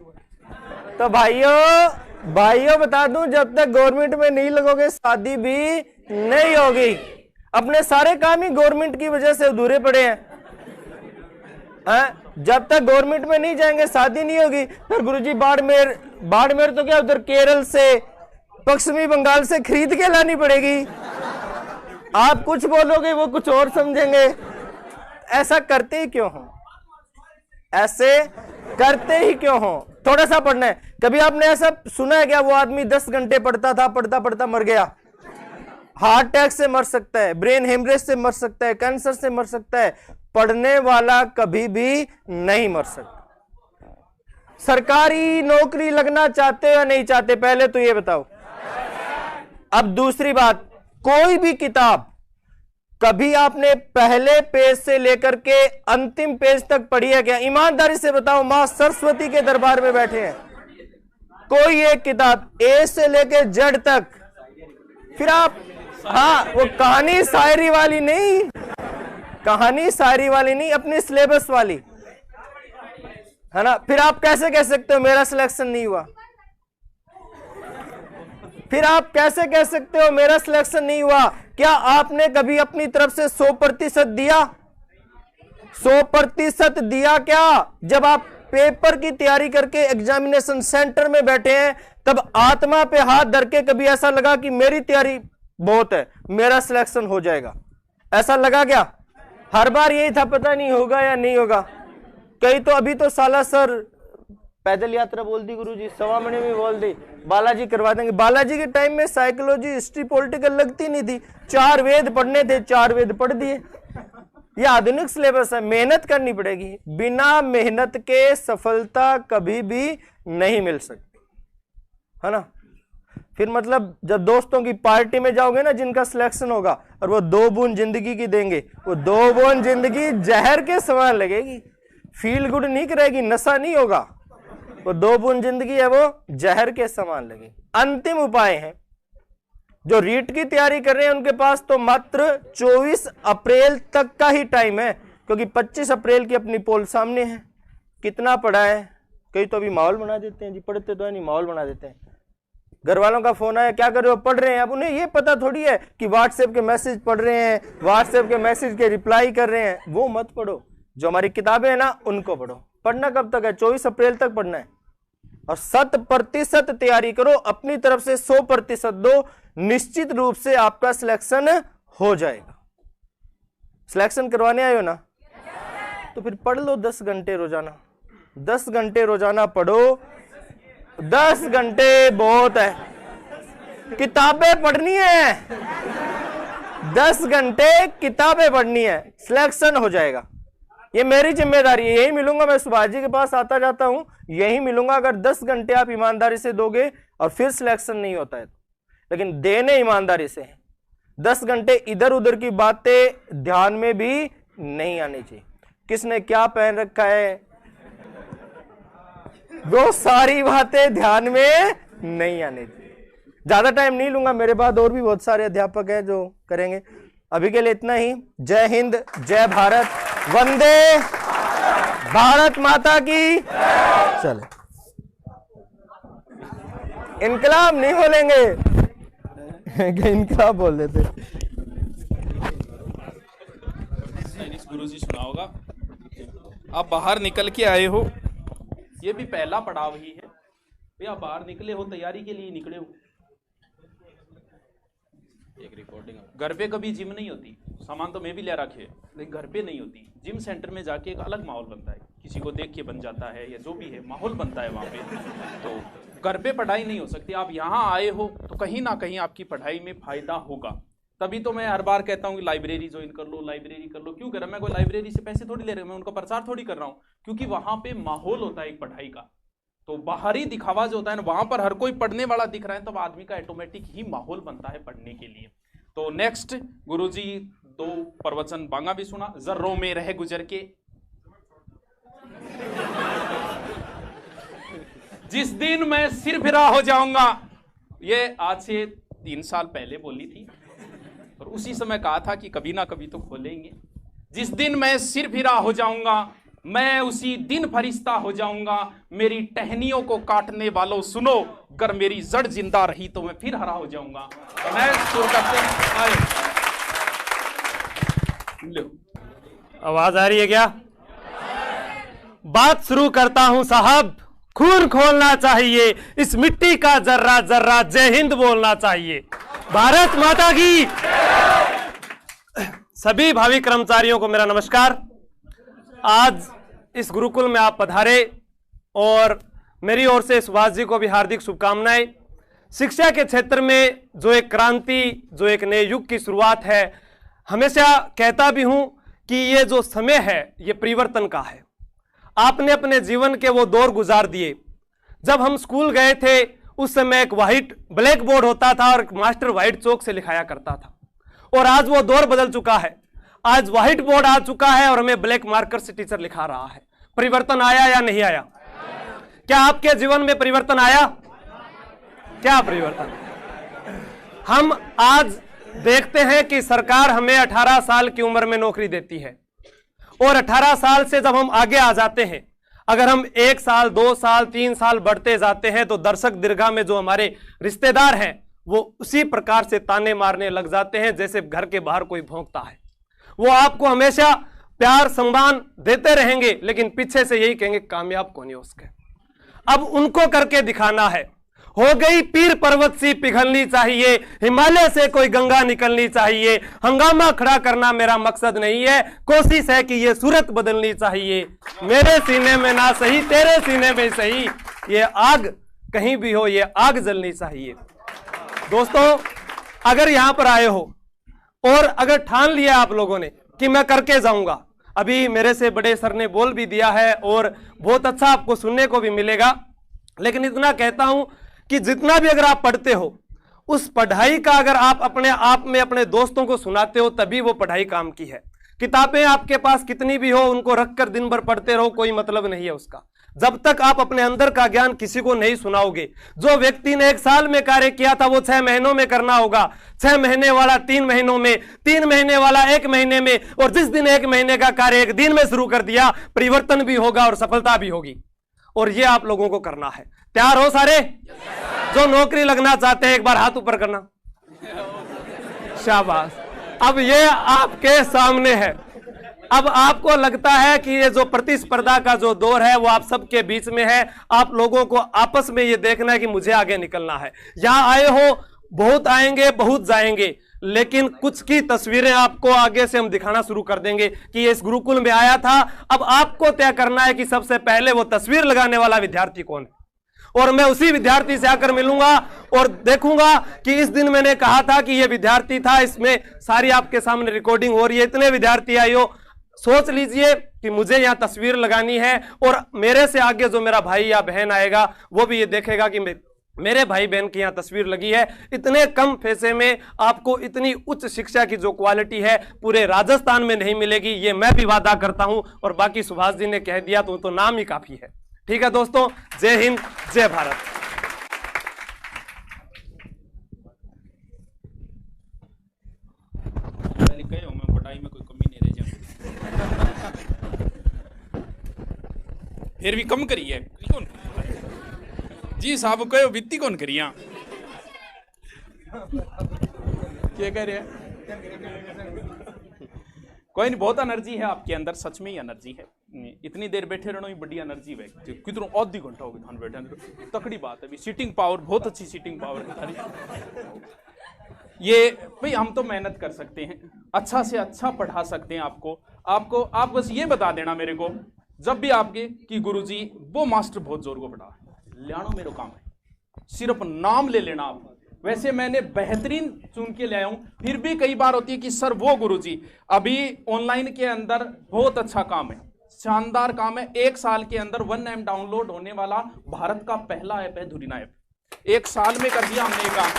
तो भाइयों बता दूं, जब तक गवर्नमेंट में नहीं लगोगे शादी भी नहीं होगी। अपने सारे काम ही गवर्नमेंट की वजह से अधूरे पड़े हैं। जब तक गवर्नमेंट में नहीं जाएंगे शादी नहीं होगी। फिर गुरुजी बाड़मेर तो क्या उधर केरल से, पश्चिमी बंगाल से खरीद के लानी पड़ेगी। आप कुछ बोलोगे वो कुछ और समझेंगे। ऐसा करते ही क्यों हो? ऐसे करते ही क्यों हो? थोड़ा सा पढ़ना है। कभी आपने ऐसा सुना है क्या वो आदमी 10 घंटे पढ़ता था, पढ़ता पढ़ता मर गया? हार्ट अटैक से मर सकता है, ब्रेन हेमरेज से मर सकता है, कैंसर से मर सकता है। पढ़ने वाला कभी भी नहीं मर सकता। सरकारी नौकरी लगना चाहते हो या नहीं चाहते? पहले तो ये बताओ। अब दूसरी बात, कोई भी किताब कभी आपने पहले पेज से लेकर के अंतिम पेज तक पढ़ी है क्या? ईमानदारी से बताओ। मां सरस्वती के दरबार में बैठे हैं। कोई एक किताब ए से लेकर जेड तक, फिर आप, हाँ वो कहानी शायरी वाली नहीं, कहानी शायरी वाली नहीं, अपनी सिलेबस वाली, है ना। फिर आप कैसे कह सकते हो मेरा सिलेक्शन नहीं हुआ? फिर आप कैसे कह सकते हो मेरा सिलेक्शन नहीं हुआ? क्या आपने कभी अपनी तरफ से 100% दिया? 100% दिया क्या? जब आप पेपर की तैयारी करके एग्जामिनेशन सेंटर में बैठे हैं तब आत्मा पे हाथ धर के कभी ऐसा लगा कि मेरी तैयारी बहुत है, मेरा सिलेक्शन हो जाएगा? ऐसा लगा क्या? हर बार यही था पता नहीं होगा या नहीं होगा। कई तो अभी तो साला सर पैदल यात्रा बोल दी गुरुजी, 1.25 महीने में बोल दी, बालाजी करवा देंगे। बालाजी के टाइम में साइकोलॉजी, हिस्ट्री, पॉलिटिकल लगती नहीं थी। 4 वेद पढ़ने थे, 4 वेद पढ़ दिए। ये आधुनिक सिलेबस है, मेहनत करनी पड़ेगी। बिना मेहनत के सफलता कभी भी नहीं मिल सकती, है ना। फिर मतलब जब दोस्तों की पार्टी में जाओगे ना, जिनका सिलेक्शन होगा और वो 2 बूंद जिंदगी की देंगे, वो 2 बूंद जिंदगी जहर के समान लगेगी, फील गुड नहीं करेगी, नशा नहीं होगा। वो 2 बूंद जिंदगी है वो जहर के समान लगेगी। अंतिम उपाय है, जो रीट की तैयारी कर रहे हैं उनके पास तो मात्र 24 अप्रैल तक का ही टाइम है, क्योंकि 25 अप्रैल की अपनी पोल सामने है। कितना पढ़ा है? कई तो अभी माहौल बना देते हैं जी, पढ़ते तो है नहीं, माहौल बना देते हैं। घर वालों का फोन आया, क्या कर रहे हो, पढ़ रहे हैं। अब उन्हें ये पता थोड़ी है कि व्हाट्सएप के मैसेज पढ़ रहे हैं, व्हाट्सएप के मैसेज के रिप्लाई कर रहे हैं। वो मत पढ़ो, जो हमारी किताबें हैं ना उनको पढ़ो। पढ़ना कब तक है? 24 अप्रैल तक पढ़ना है। और 100% तैयारी करो, अपनी तरफ से 100% दो, निश्चित रूप से आपका सिलेक्शन हो जाएगा। सिलेक्शन करवाने आए हो ना, तो फिर पढ़ लो 10 घंटे रोजाना। 10 घंटे रोजाना पढ़ो, 10 घंटे बहुत है। किताबें पढ़नी है, 10 घंटे किताबें पढ़नी है, सिलेक्शन हो जाएगा। ये मेरी जिम्मेदारी है, यही मिलूंगा। मैं सुभाष जी के पास आता जाता हूं, यही मिलूंगा। अगर 10 घंटे आप ईमानदारी से दोगे और फिर सिलेक्शन नहीं होता है, लेकिन देने ईमानदारी से हैं। 10 घंटे इधर उधर की बातें ध्यान में भी नहीं आनी चाहिए। किसने क्या पहन रखा है, वो सारी बातें ध्यान में नहीं आनी चाहिए। ज्यादा टाइम नहीं लूंगा, मेरे बाद और भी बहुत सारे अध्यापक हैं जो करेंगे। अभी के लिए इतना ही। जय हिंद, जय भारत, वंदे भारत माता की। चले, इनकलाब नहीं बोलेंगे, इनकलाब बोल देते। गुरुजी सुना होगा, आप बाहर निकल के आए हो, ये भी पहला पड़ाव ही है। भैया बाहर निकले हो, तैयारी के लिए निकले हो। एक रिकॉर्डिंग, घर पे कभी जिम नहीं होती, सामान तो मैं भी ले रखे है, लेकिन घर पे नहीं होती। जिम सेंटर में जाके एक अलग माहौल बनता है, किसी को देख के बन जाता है, या जो भी है माहौल बनता है वहाँ पे। तो घर पे पढ़ाई नहीं हो सकती। आप यहाँ आए हो तो कहीं ना कहीं आपकी पढ़ाई में फायदा होगा। तभी तो मैं हर बार कहता हूँ कि लाइब्रेरी ज्वाइन कर लो, लाइब्रेरी कर लो। क्यों कर रहा, मैं कोई लाइब्रेरी से पैसे थोड़ी ले रहा हूँ, मैं उनका प्रचार थोड़ी कर रहा हूँ, क्योंकि वहां पे माहौल होता है एक पढ़ाई का। तो बाहरी दिखावा जो होता है ना, वहां पर हर कोई पढ़ने वाला दिख रहा है, तब आदमी का ऑटोमेटिक ही माहौल बनता है पढ़ने के लिए। तो नेक्स्ट गुरुजी 2 प्रवचन बांगा भी सुना, जर्रों में रह गुजर के। जिस दिन मैं सिर फिरा हो जाऊंगा, ये आज से 3 साल पहले बोली थी, और उसी समय कहा था कि कभी ना कभी तो खोलेंगे। जिस दिन मैं सिर फिरा हो जाऊंगा, मैं उसी दिन फरिश्ता हो जाऊंगा। मेरी टहनियों को काटने वालों सुनो, अगर मेरी जड़ जिंदा रही तो मैं फिर हरा हो जाऊंगा। तो मैं सुर करते आए, लो आवाज आ रही है क्या? बात शुरू करता हूं साहब, खून खोलना चाहिए, इस मिट्टी का जर्रा जर्रा जय हिंद बोलना चाहिए। भारत माता की। सभी भावी कर्मचारियों को मेरा नमस्कार। आज इस गुरुकुल में आप पधारे, और मेरी ओर से सुभाष जी को भी हार्दिक शुभकामनाएं। शिक्षा के क्षेत्र में जो एक क्रांति, जो एक नए युग की शुरुआत है, हमेशा कहता भी हूं कि ये जो समय है ये परिवर्तन का है। आपने अपने जीवन के वो दौर गुजार दिए। जब हम स्कूल गए थे उस समय एक ब्लैक बोर्ड होता था और मास्टर व्हाइट चौक से लिखाया करता था, और आज वो दौर बदल चुका है। आज व्हाइट बोर्ड आ चुका है और हमें ब्लैक मार्कर से टीचर लिखा रहा है। परिवर्तन आया या नहीं आया? क्या आपके जीवन में परिवर्तन आया? क्या परिवर्तन? हम आज देखते हैं कि सरकार हमें 18 साल की उम्र में नौकरी देती है, और 18 साल से जब हम आगे आ जाते हैं, अगर हम 1 साल 2 साल 3 साल बढ़ते जाते हैं, तो दर्शक दीर्घा में जो हमारे रिश्तेदार हैं वो उसी प्रकार से ताने मारने लग जाते हैं जैसे घर के बाहर कोई भौंकता है। वो आपको हमेशा प्यार सम्मान देते रहेंगे, लेकिन पीछे से यही कहेंगे कामयाब कौन है उसके। अब उनको करके दिखाना है। हो गई पीर पर्वत सी पिघलनी चाहिए, हिमालय से कोई गंगा निकलनी चाहिए। हंगामा खड़ा करना मेरा मकसद नहीं है, कोशिश है कि ये सूरत बदलनी चाहिए। मेरे सीने में ना सही, तेरे सीने में सही, ये आग कहीं भी हो, ये आग जलनी चाहिए। दोस्तों, अगर यहां पर आए हो और अगर ठान लिया आप लोगों ने कि मैं करके जाऊंगा, अभी मेरे से बड़े सर ने बोल भी दिया है और बहुत अच्छा आपको सुनने को भी मिलेगा, लेकिन इतना कहता हूं कि जितना भी अगर आप पढ़ते हो, उस पढ़ाई का अगर आप अपने आप में अपने दोस्तों को सुनाते हो, तभी वो पढ़ाई काम की है। किताबें आपके पास कितनी भी हो, उनको रखकर दिन भर पढ़ते रहो, कोई मतलब नहीं है उसका, जब तक आप अपने अंदर का ज्ञान किसी को नहीं सुनाओगे। जो व्यक्ति ने 1 साल में कार्य किया था वो 6 महीनों में करना होगा, 6 महीने वाला 3 महीनों में, 3 महीने वाला 1 महीने में, और जिस दिन 1 महीने का कार्य 1 दिन में शुरू कर दिया, परिवर्तन भी होगा और सफलता भी होगी। और ये आप लोगों को करना है। तैयार हो सारे? जो नौकरी लगना चाहते हैं एक बार हाथ ऊपर करना, शाबाश। अब ये आपके सामने है। अब आपको लगता है कि ये जो प्रतिस्पर्धा का जो दौर है वो आप सबके बीच में है, आप लोगों को आपस में ये देखना है कि मुझे आगे निकलना है। यहां आए हो, बहुत आएंगे बहुत जाएंगे, लेकिन कुछ की तस्वीरें आपको आगे से हम दिखाना शुरू कर देंगे कि ये इस गुरुकुल में आया था। अब आपको तय करना है कि सबसे पहले वो तस्वीर लगाने वाला विद्यार्थी कौन है, और मैं उसी विद्यार्थी से आकर मिलूंगा और देखूंगा कि इस दिन मैंने कहा था कि ये विद्यार्थी था। इसमें सारी आपके सामने रिकॉर्डिंग हो रही है, इतने विद्यार्थी आए हो। सोच लीजिए कि मुझे यहां तस्वीर लगानी है, और मेरे से आगे जो मेरा भाई या बहन आएगा वो भी ये देखेगा कि मेरे भाई बहन की यहां तस्वीर लगी है। इतने कम पैसे में आपको इतनी उच्च शिक्षा की जो क्वालिटी है पूरे राजस्थान में नहीं मिलेगी, ये मैं भी वादा करता हूं। और बाकी सुभाष जी ने कह दिया तो नाम ही काफी है। ठीक है दोस्तों, जय हिंद, जय भारत। पढ़ाई में कोई कमी नहीं रह जाए, फिर भी कम करी है कौन जी साहब, कहो वित्ती कौन करिया क्या कह रहे हैं? कोई नहीं, बहुत एनर्जी है आपके अंदर, सच में ही एनर्जी है। इतनी देर बैठे रहना ही बड़ी एनर्जी है। कितना आधी घंटा हो गया थान बैठे, तकड़ी बात है। सीटिंग पावर, बहुत अच्छी सीटिंग पावर है। ये भाई हम तो मेहनत कर सकते हैं, अच्छा से अच्छा पढ़ा सकते हैं आपको। आप बस ये बता देना मेरे को जब भी आपके कि गुरुजी वो मास्टर बहुत जोर को पढ़ा लियानो मेरा काम है, सिर्फ नाम ले लेना आप। वैसे मैंने बेहतरीन चुन के ले आया हूं, फिर भी कई बार होती है कि सर वो गुरुजी अभी ऑनलाइन के अंदर बहुत अच्छा काम है, शानदार काम है। 1 साल के अंदर 1M डाउनलोड होने वाला भारत का पहला ऐप है धुरीना ऐप। 1 साल में कर दिया हमने काम,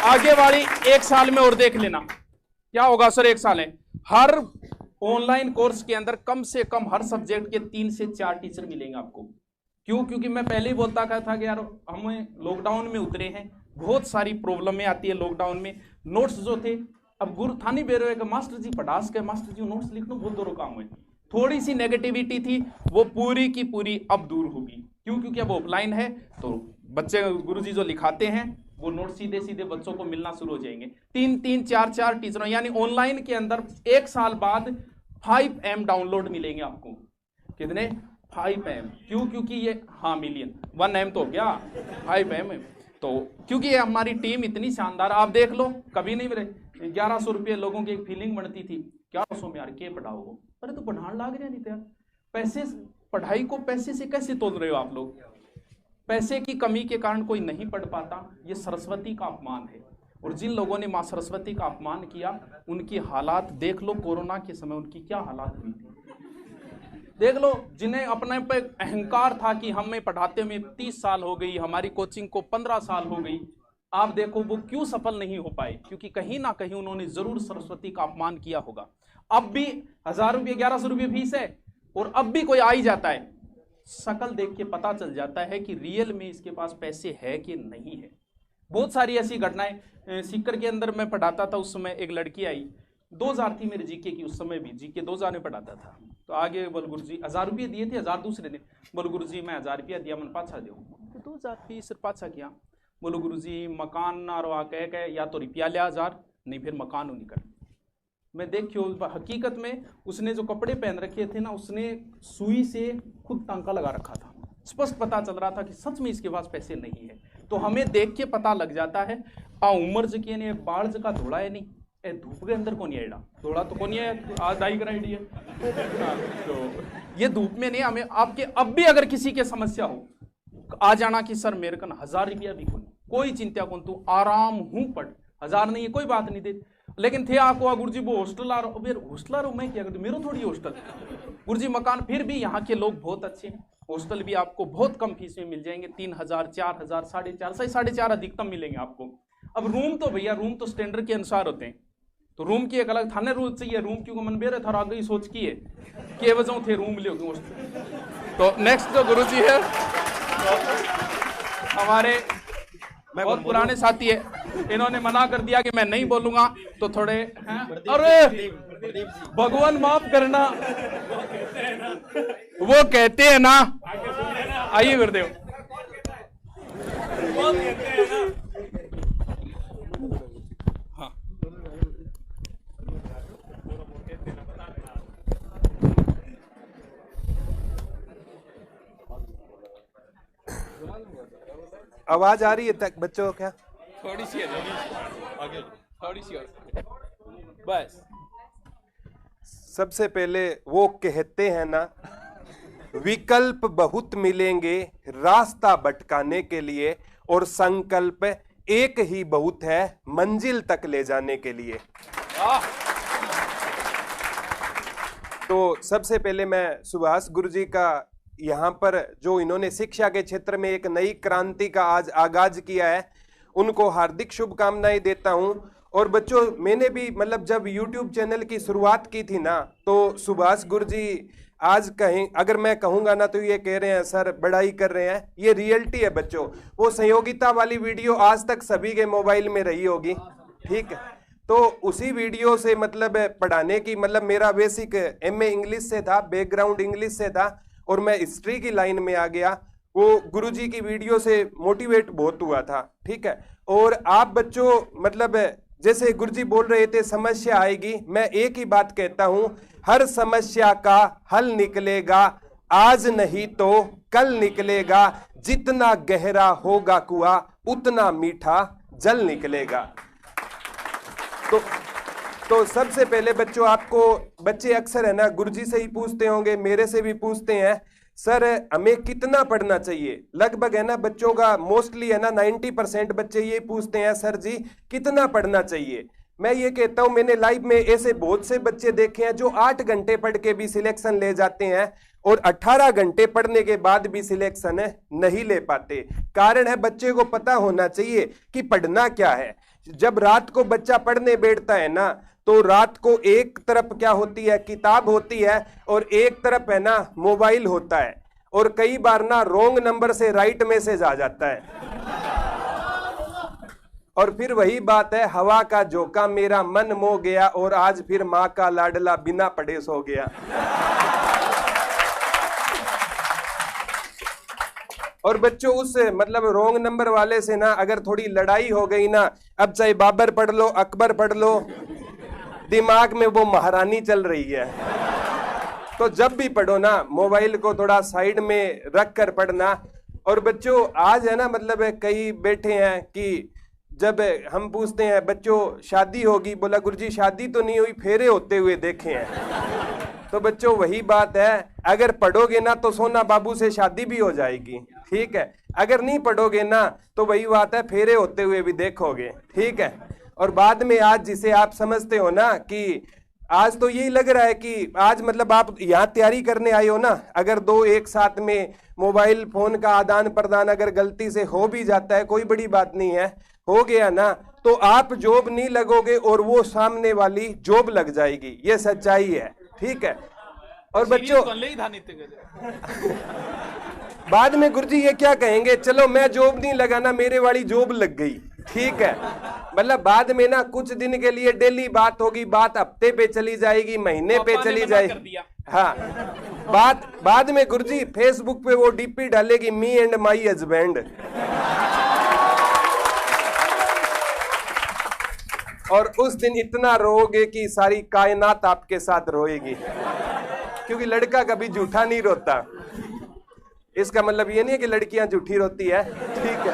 आगे वाली 1 साल में और देख लेना क्या होगा सर। 1 साल है, हर ऑनलाइन कोर्स के अंदर कम से कम हर सब्जेक्ट के 3 से 4 टीचर मिलेंगे आपको। क्यों? क्योंकि मैं पहले ही बोलता था कि यार हम लॉकडाउन में उतरे हैं, बहुत सारी प्रॉब्लमें आती है लॉकडाउन में। नोट्स जो थे, अब गुरु थानी बेरो का मास्टर जी पढ़ास के मास्टर जी नोट्स लिखना बहुत दूर काम हुए। थोड़ी सी नेगेटिविटी थी, वो पूरी की पूरी अब दूर होगी। क्यों? क्योंकि अब ऑफलाइन है तो बच्चे गुरुजी जो लिखाते हैं वो नोट सीधे सीधे बच्चों को मिलना शुरू हो जाएंगे। 3-3, 4-4 टीचरों, यानी ऑनलाइन के अंदर 1 साल बाद 5M डाउनलोड मिलेंगे आपको। कितने? 5M। क्यों? क्योंकि ये मिलियन, 1M तो क्या 5M। तो क्योंकि ये हमारी टीम इतनी शानदार, आप देख लो कभी नहीं मेरे 1100 रुपये लोगों की एक फीलिंग बनती थी 1100 में यार के पढ़ाओ। अरे तो पढ़ाने लाग रहे नहीं थे यार, पैसे, पढ़ाई को पैसे से कैसे तोल रहे हो आप लोग? पैसे की कमी के कारण कोई नहीं पढ़ पाता, ये सरस्वती का अपमान है। और जिन लोगों ने माँ सरस्वती का अपमान किया उनकी हालात देख लो, कोरोना के समय उनकी क्या हालात हुई थी देख लो। जिन्हें अपने पे अहंकार था कि हमें पढ़ाते हुए 30 साल हो गई, हमारी कोचिंग को 15 साल हो गई, आप देखो वो क्यों सफल नहीं हो पाए, क्योंकि कहीं ना कहीं उन्होंने जरूर सरस्वती का अपमान किया होगा। अब भी 1000 रुपये 1100 रुपये फीस है और अब भी कोई आ ही जाता है, शकल देख के पता चल जाता है कि रियल में इसके पास पैसे है कि नहीं है। बहुत सारी ऐसी घटनाएं सीकर के अंदर मैं पढ़ाता था, उस समय एक लड़की आई, 2000 थी मेरे जीके की, उस समय भी जीके 2000 में पढ़ाता था। तो आगे बोल गुरुजी 1000 रुपये दिए थे, 1000 दूसरे दिन बोल गुरुजी मैं 1000 रुपया दिया, मन पाछा दो, तो 2000 फीस पाछा किया। बोलो गुरुजी मकान ना रवा कह या तो रुपया लिया 1000, नहीं फिर मकान निकल। मैं देखियो हकीकत में उसने जो कपड़े पहन रखे थे ना, उसने सुई से खुद टांका लगा रखा था। स्पष्ट पता चल रहा था कि सच में इसके पास पैसे नहीं है। तो हमें देख के पता लग जाता है उम्र जकी ने बाढ़ जका धोड़ा है नहीं, ए धूप के अंदर कौन आएगा, थोड़ा तो कौन है आज आई कर आइडिया। तो ये धूप में नहीं, हमें आपके अब भी अगर किसी के समस्या हो आ जाना कि सर मेरे कन 1000 रुपया भी कोई चिंता कौन, तू आराम हूँ पढ़, 1000 नहीं है कोई बात नहीं दे। लेकिन थे आपको गुरुजी वो हॉस्टल आ रहा, हॉस्टल आ रहा मैं क्या करती, मेरा थोड़ी हॉस्टल गुरुजी मकान। फिर भी यहाँ के लोग बहुत अच्छे हैं, हॉस्टल भी आपको बहुत कम फीस में मिल जाएंगे, 3000, 4000, 4.5, 4.5 अधिकतम मिलेंगे आपको। अब रूम तो भैया रूम तो स्टैंडर्ड के अनुसार होते हैं, तो रूम की एक अलग थाने रूल चाहिए। रूम क्योंकि मन बेरे था आगे सोच की है कि वजह थे रूम लियो हॉस्टल। तो नेक्स्ट जो गुरुजी है हमारे बहुत पुराने साथी है, इन्होंने मना कर दिया कि मैं नहीं बोलूंगा, तो थोड़े अरे भगवान माफ करना, वो कहते हैं ना, आइए गुरुदेव हाँ आवाज आ रही है तक बच्चों को क्या? थोड़ी सी आगे, थोड़ी सी और बस। सबसे पहले वो कहते हैं ना, विकल्प बहुत मिलेंगे रास्ता भटकाने के लिए, और संकल्प एक ही बहुत है मंजिल तक ले जाने के लिए। तो सबसे पहले मैं सुभाष गुरुजी का यहाँ पर जो इन्होंने शिक्षा के क्षेत्र में एक नई क्रांति का आज आगाज किया है, उनको हार्दिक शुभकामनाएं देता हूं। और बच्चों, मैंने भी मतलब जब YouTube चैनल की शुरुआत की थी ना, तो सुभाष गुरुजी आज कहीं अगर मैं कहूंगा ना तो ये कह रहे हैं सर बड़ाई कर रहे हैं, ये रियलिटी है बच्चों। वो सहयोगिता वाली वीडियो आज तक सभी के मोबाइल में रही होगी, ठीक है। तो उसी वीडियो से मतलब पढ़ाने की मतलब मेरा बेसिक MA इंग्लिश से था, बैकग्राउंड इंग्लिश से था, और मैं हिस्ट्री की लाइन में आ गया। वो गुरुजी की वीडियो से मोटिवेट बहुत हुआ था, ठीक है। और आप बच्चों मतलब जैसे गुरुजी बोल रहे थे समस्या आएगी, मैं एक ही बात कहता हूं, हर समस्या का हल निकलेगा, आज नहीं तो कल निकलेगा। जितना गहरा होगा कुआं उतना मीठा जल निकलेगा। तो सबसे पहले बच्चों, आपको बच्चे अक्सर है ना गुरुजी से ही पूछते होंगे, मेरे से भी पूछते हैं, सर हमें कितना पढ़ना चाहिए। लगभग है ना बच्चों का मोस्टली है ना 90% बच्चे ये पूछते हैं, सर जी कितना पढ़ना चाहिए। मैं ये कहता हूं, मैंने लाइव में ऐसे बहुत से बच्चे देखे हैं जो 8 घंटे पढ़ के भी सिलेक्शन ले जाते हैं, और 18 घंटे पढ़ने के बाद भी सिलेक्शन नहीं ले पाते। कारण है बच्चे को पता होना चाहिए कि पढ़ना क्या है। जब रात को बच्चा पढ़ने बैठता है ना, तो रात को एक तरफ क्या होती है, किताब होती है, और एक तरफ है ना मोबाइल होता है, और कई बार ना रॉन्ग नंबर से राइट मैसेज आ जाता है। और फिर वही बात है, हवा का झोंका मेरा मन मोह गया, और आज फिर माँ का लाडला बिना पढ़े सो गया। और बच्चों उस मतलब रॉन्ग नंबर वाले से ना अगर थोड़ी लड़ाई हो गई ना, अब चाहे बाबर पढ़ लो, अकबर पढ़ लो, दिमाग में वो महारानी चल रही है। तो जब भी पढ़ो ना, मोबाइल को थोड़ा साइड में रख कर पढ़ना। और बच्चों आज है ना मतलब कई बैठे हैं कि जब हम पूछते हैं बच्चों शादी होगी, बोला गुरुजी शादी तो नहीं हुई, फेरे होते हुए देखे हैं। तो बच्चों वही बात है, अगर पढ़ोगे ना तो सोना बाबू से शादी भी हो जाएगी, ठीक है। अगर नहीं पढ़ोगे ना तो वही बात है, फेरे होते हुए भी देखोगे, ठीक है। और बाद में आज जिसे आप समझते हो ना कि आज तो यही लग रहा है कि आज मतलब आप यहाँ तैयारी करने आए हो ना, अगर दो एक साथ में मोबाइल फोन का आदान प्रदान अगर गलती से हो भी जाता है, कोई बड़ी बात नहीं है, हो गया ना तो आप जॉब नहीं लगोगे और वो सामने वाली जॉब लग जाएगी, ये सच्चाई है, ठीक है। और बच्चों बाद में गुरुजी ये क्या कहेंगे, चलो मैं जॉब नहीं लगाना, मेरे वाली जॉब लग गई, ठीक है। मतलब बाद में ना कुछ दिन के लिए डेली बात होगी, बात हफ्ते पे चली जाएगी, महीने पे चली जाएगी, हाँ। बाद में गुरुजी फेसबुक पे वो डीपी डालेगी, मी एंड माई हस्बैंड, और उस दिन इतना रोओगे कि सारी कायनात आपके साथ रोएगी, क्योंकि लड़का कभी झूठा नहीं रोता। इसका मतलब ये नहीं है कि लड़कियां झूठी रोती है, ठीक है।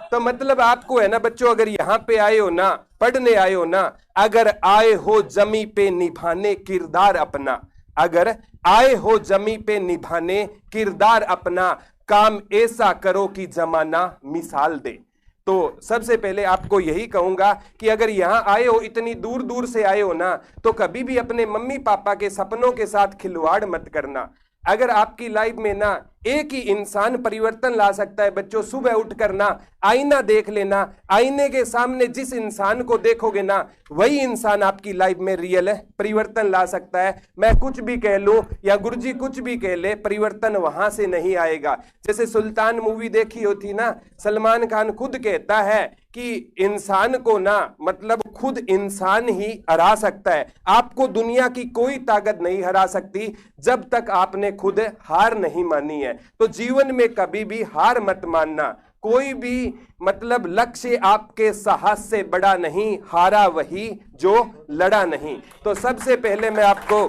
तो मतलब आपको है ना बच्चों, अगर यहाँ पे आए हो ना, पढ़ने आए हो ना, अगर आए हो जमी पे निभाने किरदार अपना, अगर आए हो जमी पे निभाने किरदार अपना, काम ऐसा करो कि जमाना मिसाल दे। तो सबसे पहले आपको यही कहूंगा कि अगर यहाँ आए हो, इतनी दूर दूर से आए हो ना, तो कभी भी अपने मम्मी पापा के सपनों के साथ खिलवाड़ मत करना। अगर आपकी लाइफ में ना एक ही इंसान परिवर्तन ला सकता है बच्चों, सुबह उठकर ना आईना देख लेना, आईने के सामने जिस इंसान को देखोगे ना वही इंसान आपकी लाइफ में रियल परिवर्तन ला सकता है। मैं कुछ भी कह लूं या गुरुजी कुछ भी कह ले, परिवर्तन वहां से नहीं आएगा। जैसे सुल्तान मूवी देखी होती ना, सलमान खान खुद कहता है कि इंसान को ना मतलब खुद इंसान ही हरा सकता है, आपको दुनिया की कोई ताकत नहीं हरा सकती जब तक आपने खुद हार नहीं मानी है। तो जीवन में कभी भी हार मत मानना, कोई भी मतलब लक्ष्य आपके साहस से बड़ा नहीं, हारा वही जो लड़ा नहीं। तो सबसे पहले मैं आपको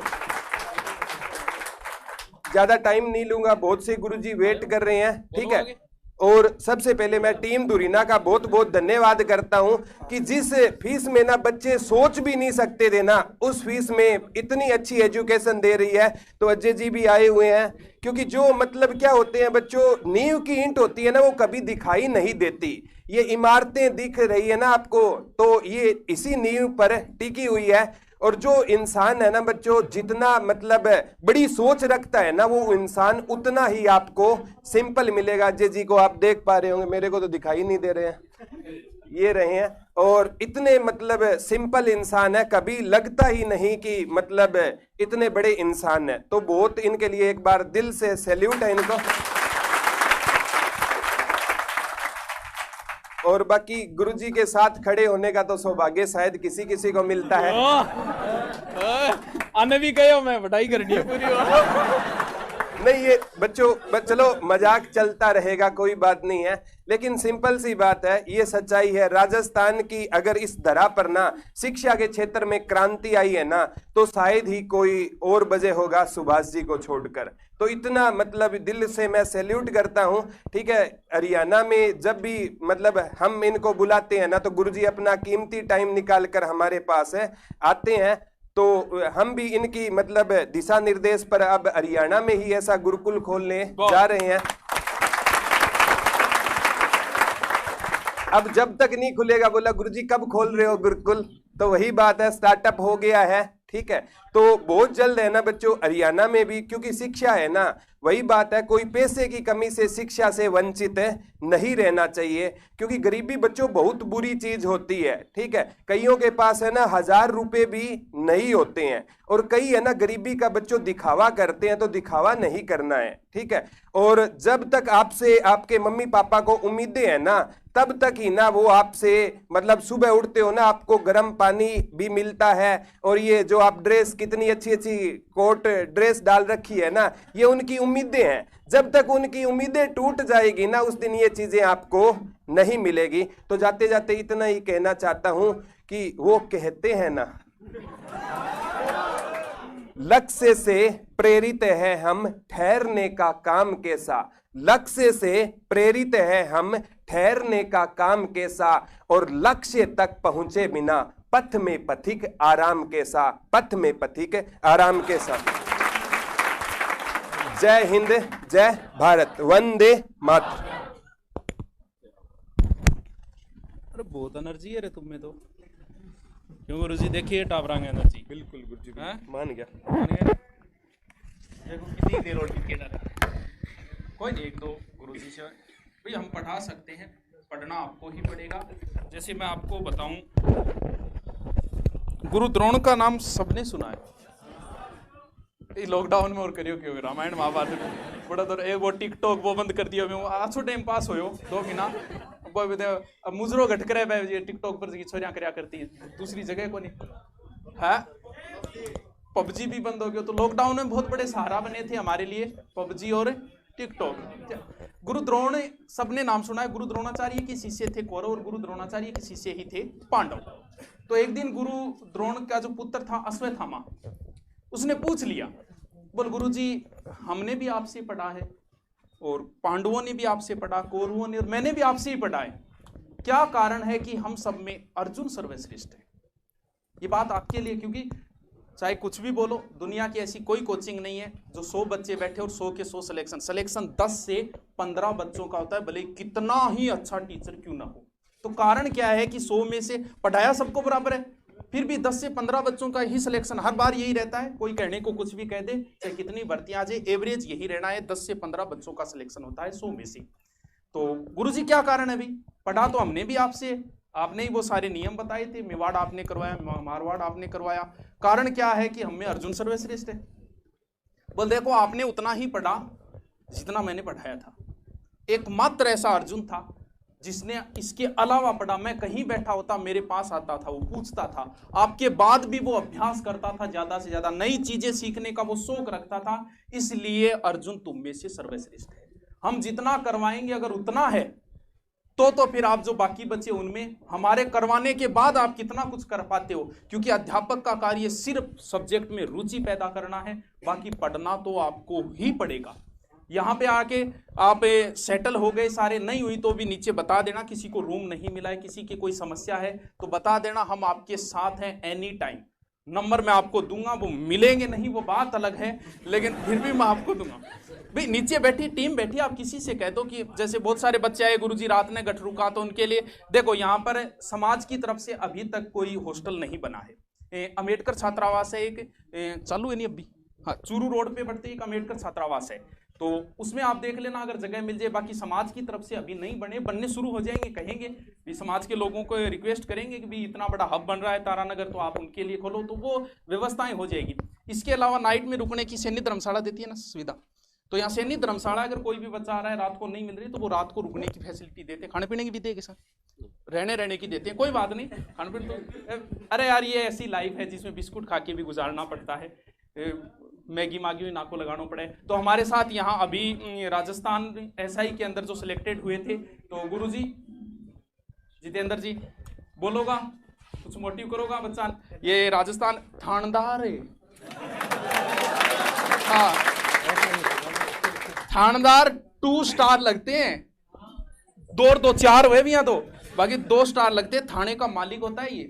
ज्यादा टाइम नहीं लूंगा, बहुत से गुरुजी वेट कर रहे हैं, ठीक है। और सबसे पहले मैं टीम धुरीना का बहुत बहुत धन्यवाद करता हूं कि जिस फीस में ना बच्चे सोच भी नहीं सकते थे ना, उस फीस में इतनी अच्छी एजुकेशन दे रही है। तो अजय जी भी आए हुए हैं, क्योंकि जो मतलब क्या होते हैं बच्चों, नींव की ईंट होती है ना, वो कभी दिखाई नहीं देती। ये इमारतें दिख रही है ना आपको, तो ये इसी नींव पर टिकी हुई है। और जो इंसान है ना बच्चों, जितना मतलब बड़ी सोच रखता है ना, वो इंसान उतना ही आपको सिंपल मिलेगा। अजय जी को आप देख पा रहे होंगे, मेरे को तो दिखाई नहीं दे रहे हैं, ये रहे हैं। और इतने मतलब सिंपल इंसान है, कभी लगता ही नहीं कि मतलब इतने बड़े इंसान है। तो बहुत इनके लिए एक बार दिल से सैल्यूट है इनको। और बाकी गुरुजी के साथ खड़े होने का तो सौभाग्य शायद किसी किसी को मिलता है। आने भी गए हो, मैं बधाई करनी है पूरी। नहीं ये बच्चों चलो मजाक चलता रहेगा, कोई बात नहीं है, लेकिन सिंपल सी बात है, ये सच्चाई है। राजस्थान की अगर इस धरा पर ना शिक्षा के क्षेत्र में क्रांति आई है ना, तो शायद ही कोई और वजह होगा सुभाष जी को छोड़कर। तो इतना मतलब दिल से मैं सैल्यूट करता हूं, ठीक है। हरियाणा में जब भी मतलब हम इनको बुलाते हैं ना, तो गुरुजी अपना कीमती टाइम निकाल कर हमारे पास आते हैं। तो हम भी इनकी मतलब दिशा निर्देश पर अब हरियाणा में ही ऐसा गुरुकुल खोलने जा रहे हैं। अब जब तक नहीं खुलेगा, बोला गुरुजी कब खोल रहे हो गुरुकुल, तो वही बात है, स्टार्टअप हो गया है, ठीक है। तो बहुत जल्द है ना बच्चों हरियाणा में भी, क्योंकि शिक्षा है ना, वही बात है, कोई पैसे की कमी से शिक्षा से वंचित नहीं रहना चाहिए। क्योंकि गरीबी बच्चों बहुत बुरी चीज होती है, ठीक है। कईयों के पास है ना 1000 रुपए भी नहीं होते हैं, और कई है ना गरीबी का बच्चों दिखावा करते हैं, तो दिखावा नहीं करना है, ठीक है। और जब तक आपसे आपके मम्मी पापा को उम्मीदें है ना, तब तक ही ना वो आपसे मतलब सुबह उठते हो ना, आपको गर्म पानी भी मिलता है, और ये जो आप ड्रेस कितनी अच्छी अच्छी कोट ड्रेस डाल रखी है ना, ये उनकी उम्मीदें हैं। जब तक उनकी उम्मीदें टूट जाएगी ना, उस दिन ये चीजें आपको नहीं मिलेगी। तो जाते जाते इतना ही कहना चाहता हूं कि वो कहते हैं ना, लक्ष्य से प्रेरित है हम, ठहरने का काम कैसा। लक्ष्य से प्रेरित है हम, ठहरने का काम कैसा। और लक्ष्य तक पहुंचे बिना पथ में पथिक आराम कैसा। पथ में पथिक आराम कैसा। जय हिंद, जय भारत, वंदे मातरम। अरे बहुत एनर्जी है रे तुम में तो। क्यों गुरुजी, देखिए टावरांग एनर्जी। बिल्कुल गुरुजी, मान गया। देखो कितनी देर और टिके ना, कोई नहीं, एक दो गुरुजी से भाई हम पढ़ा सकते हैं, पढ़ना आपको ही पड़ेगा। जैसे मैं आपको बताऊं, गुरु द्रोण का नाम सबने सुना है। लॉकडाउन में और करियो क्यों, रामायण महाभारत बड़ा तो वो टिकटॉक वो बंद कर दिया, अच्छो टाइम पास होयो 2 महीना। अब मुजरो घट करे ये टिकटॉक पर छोरियां करया करती है, दूसरी जगह को नहीं है। पबजी भी बंद हो गया, तो लॉकडाउन में बहुत बड़े सहारा बने थे हमारे लिए पबजी और टिकटॉक। गुरु द्रोण सबने नाम सुना है। गुरु द्रोणाचार्य के शिष्य थे कौरव, और गुरु द्रोणाचार्य के शिष्य ही थे पांडव। तो एक दिन गुरु द्रोण का जो पुत्र था अश्वत्थामा, उसने पूछ लिया, बोल गुरुजी हमने भी आपसे पढ़ा है, और पांडवों ने भी आपसे पढ़ा, कौरवों ने, और मैंने भी आपसे ही पढ़ा है, क्या कारण है कि हम सब में अर्जुन सर्वश्रेष्ठ है। ये बात आपके लिए, क्योंकि चाहे कुछ भी बोलो, दुनिया की ऐसी कोई कोचिंग नहीं है जो 100 बच्चे बैठे और 100 के 100 सिलेक्शन 10 से 15 बच्चों का होता है, भले कितना ही अच्छा टीचर क्यों ना हो। तो कारण क्या है कि 100 में से पढ़ाया सबको बराबर है, फिर भी 10 से 15 बच्चों का ही सिलेक्शन हर बार यही रहता है। कोई कहने को कुछ भी कह दे, चाहे कितनी भर्तियां आ जाए, एवरेज यही रहना है, 10 से 15 बच्चों का सिलेक्शन होता है 100 में से। तो गुरुजी क्या कारण है भाई, पढ़ा तो हमने भी आपसे, आपने ही वो सारे नियम बताए थे, मेवाड़ आपने करवाया, मारवाड़ आपने करवाया। कारण क्या है कि हमें अर्जुन सर्वश्रेष्ठ है। बोल देखो आपने उतना ही पढ़ा जितना मैंने पढ़ाया था, एकमात्र ऐसा अर्जुन था जिसने इसके अलावा पढ़ा। मैं कहीं बैठा होता, मेरे पास आता था, वो पूछता था, आपके बाद भी वो अभ्यास करता था, ज्यादा से ज्यादा नई चीजें सीखने का वो शौक रखता था। इसलिए अर्जुन तुम में से सर्वश्रेष्ठ है। हम जितना करवाएंगे अगर उतना है तो फिर आप जो बाकी बचे उनमें हमारे करवाने के बाद आप कितना कुछ कर पाते हो, क्योंकि अध्यापक का कार्य सिर्फ सब्जेक्ट में रुचि पैदा करना है, बाकी पढ़ना तो आपको ही पड़ेगा। यहाँ पे आके आप सेटल हो गए सारे, नहीं हुई तो भी नीचे बता देना, किसी को रूम नहीं मिला है, किसी की कोई समस्या है तो बता देना, हम आपके साथ हैं एनी टाइम। नंबर मैं आपको दूंगा, वो मिलेंगे नहीं वो बात अलग है, लेकिन फिर भी मैं आपको दूंगा। भाई नीचे बैठी टीम बैठी, आप किसी से कह दो कि जैसे बहुत सारे बच्चे आए गुरुजी रात ने गठ रुका, तो उनके लिए देखो यहाँ पर समाज की तरफ से अभी तक कोई हॉस्टल नहीं बना है। अम्बेडकर छात्रावास है एक, चालू है नहीं अभी, हाँ चूरू रोड पे बढ़ते एक अम्बेडकर छात्रावास है, तो उसमें आप देख लेना अगर जगह मिल जाए। बाकी समाज की तरफ से अभी नहीं बने, बनने शुरू हो जाएंगे, कहेंगे भी समाज के लोगों को रिक्वेस्ट करेंगे कि भी इतना बड़ा हब बन रहा है तारानगर, तो आप उनके लिए खोलो, तो वो व्यवस्थाएं हो जाएगी। इसके अलावा नाइट में रुकने की सैन्य धर्मशाला देती है ना सुविधा, तो यहाँ सैन्य धर्मशाला अगर कोई भी बच्चा आ रहा है रात को नहीं मिल रही तो वो रात को रुकने की फैसिलिटी देते हैं, खाने पीने की भी देते सर, रहने की देते हैं, कोई बात नहीं, खाने पीने तो अरे यार ये ऐसी लाइफ है जिसमें बिस्कुट खा के भी गुजारना पड़ता है, मैगी मागी हुई नाको लगाना पड़े। तो हमारे साथ यहाँ अभी राजस्थान एसआई के अंदर जो सिलेक्टेड हुए थे, तो गुरुजी जितेंद्र जी बोलोगा, कुछ मोटिव करोगा बच्चा, ये राजस्थान थानेदार है, हाँ थानेदार 2 स्टार लगते हैं, 2 और 2 4 हुए भी यहाँ, तो बाकी 2 स्टार लगते हैं। थाने का मालिक होता है ये,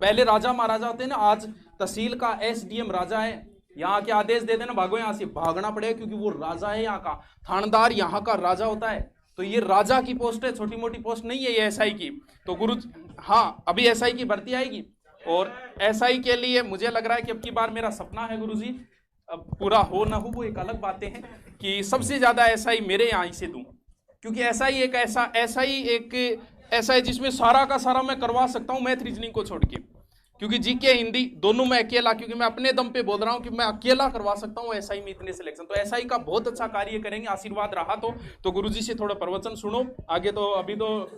पहले राजा महाराजा होते हैं ना, आज तहसील का एसडीएम राजा है, यहाँ के आदेश दे देना भागो यहाँ से, भागना पड़ेगा क्योंकि वो राजा है यहाँ का, थानेदार यहाँ का राजा होता है। तो ये राजा की पोस्ट है, छोटी मोटी पोस्ट नहीं है ये एसआई की। तो गुरु हाँ अभी एसआई की भर्ती आएगी, और एसआई के लिए मुझे लग रहा है कि अब की बार मेरा सपना है गुरुजी, अब पूरा हो ना हो वो एक अलग बातें हैं, कि सबसे ज्यादा एसआई मेरे यहाँ से दूं, क्योंकि एसआई एक ऐसा है जिसमें सारा का सारा मैं करवा सकता हूँ, मैथ रीजनिंग को छोड़ के, क्योंकि जीके हिंदी दोनों में अकेला, क्योंकि मैं अपने दम पे बोल रहा हूँ कि मैं अकेला करवा सकता हूँ एसआई में इतने सिलेक्शन। तो एसआई का बहुत अच्छा कार्य करेंगे, आशीर्वाद रहा तो गुरुजी से थोड़ा प्रवचन सुनो आगे। तो अभी तो